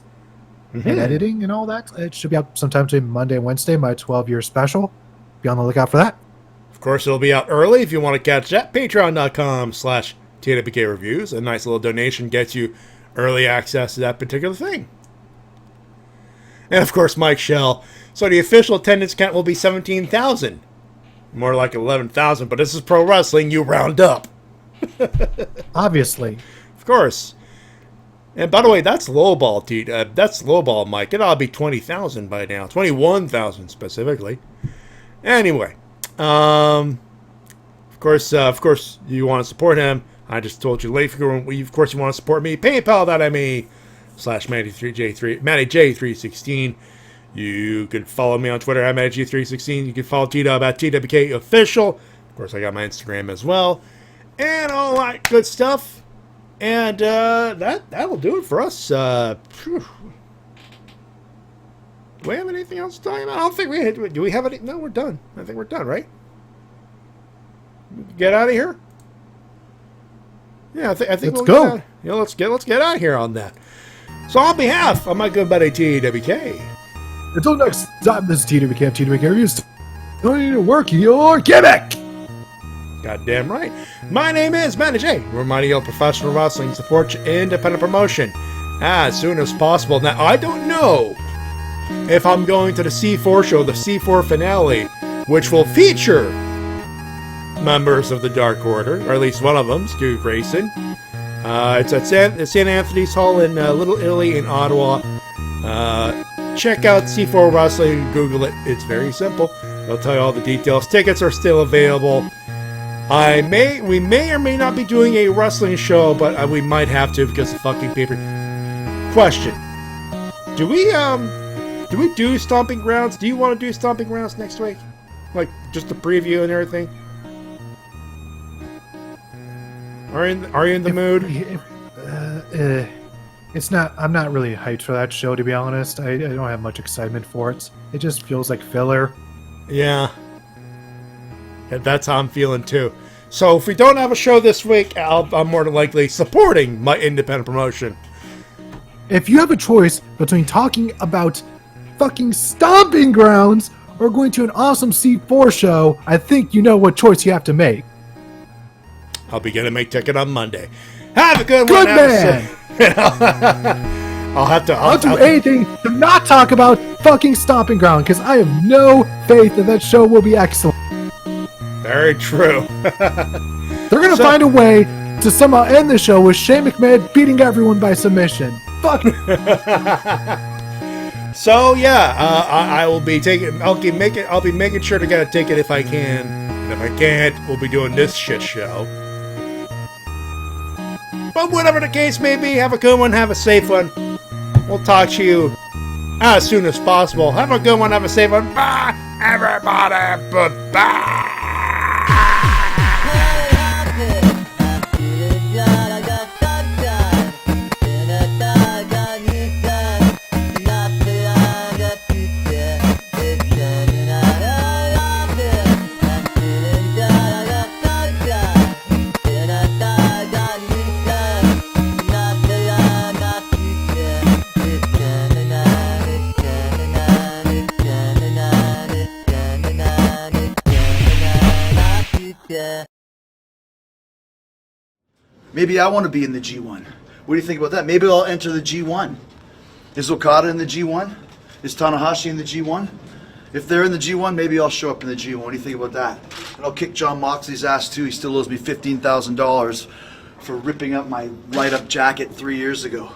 and editing and all that. It should be out sometime between Monday and Wednesday, my 12-year special. Be on the lookout for that. Of course, it'll be out early if you want to catch that. Patreon.com/TWK Reviews. A nice little donation gets you early access to that particular thing. And of course, Mike Shell. So the official attendance count will be 17,000. More like 11,000, but this is pro wrestling. You round up. Obviously. Of course. And by the way, that's lowball, dude. That's lowball, Mike. It ought to be 20,000 by now. 21,000 specifically. Anyway. Of course, you want to support him. I just told you late. Of course, you want to support me. PayPal.me/Matty J316. You can follow me on Twitter at MattyJ316. You can follow T-Dub at TWK Official. Of course, I got my Instagram as well. And all that good stuff. And that'll do it for us. Do we have anything else to talk about? I don't think we do. We have any? No, we're done. I think we're done, right? Get out of here. Yeah, I think let's we'll go. Let's get out of here on that. So on behalf of my good buddy TWK. Until next time, this is TWK of TWK Reviews. Don't need to work your gimmick. Goddamn right. My name is Matty J. We're Mighty Hill Professional Wrestling Support Independent Promotion as soon as possible. Now, I don't know if I'm going to the C4 show, the C4 finale, which will feature members of the Dark Order, or at least one of them, Stu Grayson. It's at St. Anthony's Hall in Little Italy in Ottawa. Check out C4 Wrestling, Google it. It's very simple. I'll tell you all the details. Tickets are still available. We may or may not be doing a wrestling show, but we might have to because of fucking paper. Question: Do we do Stomping Grounds? Do you want to do Stomping Grounds next week? Like just a preview and everything? Are you in the mood? It's not. I'm not really hyped for that show, to be honest. I don't have much excitement for it. It just feels like filler. Yeah. That's how I'm feeling too. So if we don't have a show this week, I'm more than likely supporting my independent promotion. If you have a choice between talking about fucking Stomping Grounds or going to an awesome C4 show, I think you know what choice you have to make. I'll be getting my ticket on Monday. Have a good one. Good man. I'll do anything to not talk about fucking Stomping Ground because I have no faith that show will be excellent. Very true. They're gonna find a way to somehow end the show with Shane McMahon beating everyone by submission. Fuck. So yeah, I will be taking. I'll be making sure to get a ticket if I can. And if I can't, we'll be doing this shit show. But whatever the case may be, have a good one, have a safe one. We'll talk to you as soon as possible. Have a good one, have a safe one. Bye, everybody. Bye. Maybe I want to be in the G1. What do you think about that? Maybe I'll enter the G1. Is Okada in the G1? Is Tanahashi in the G1? If they're in the G1, maybe I'll show up in the G1. What do you think about that? And I'll kick John Moxley's ass too. He still owes me $15,000 for ripping up my light-up jacket 3 years ago.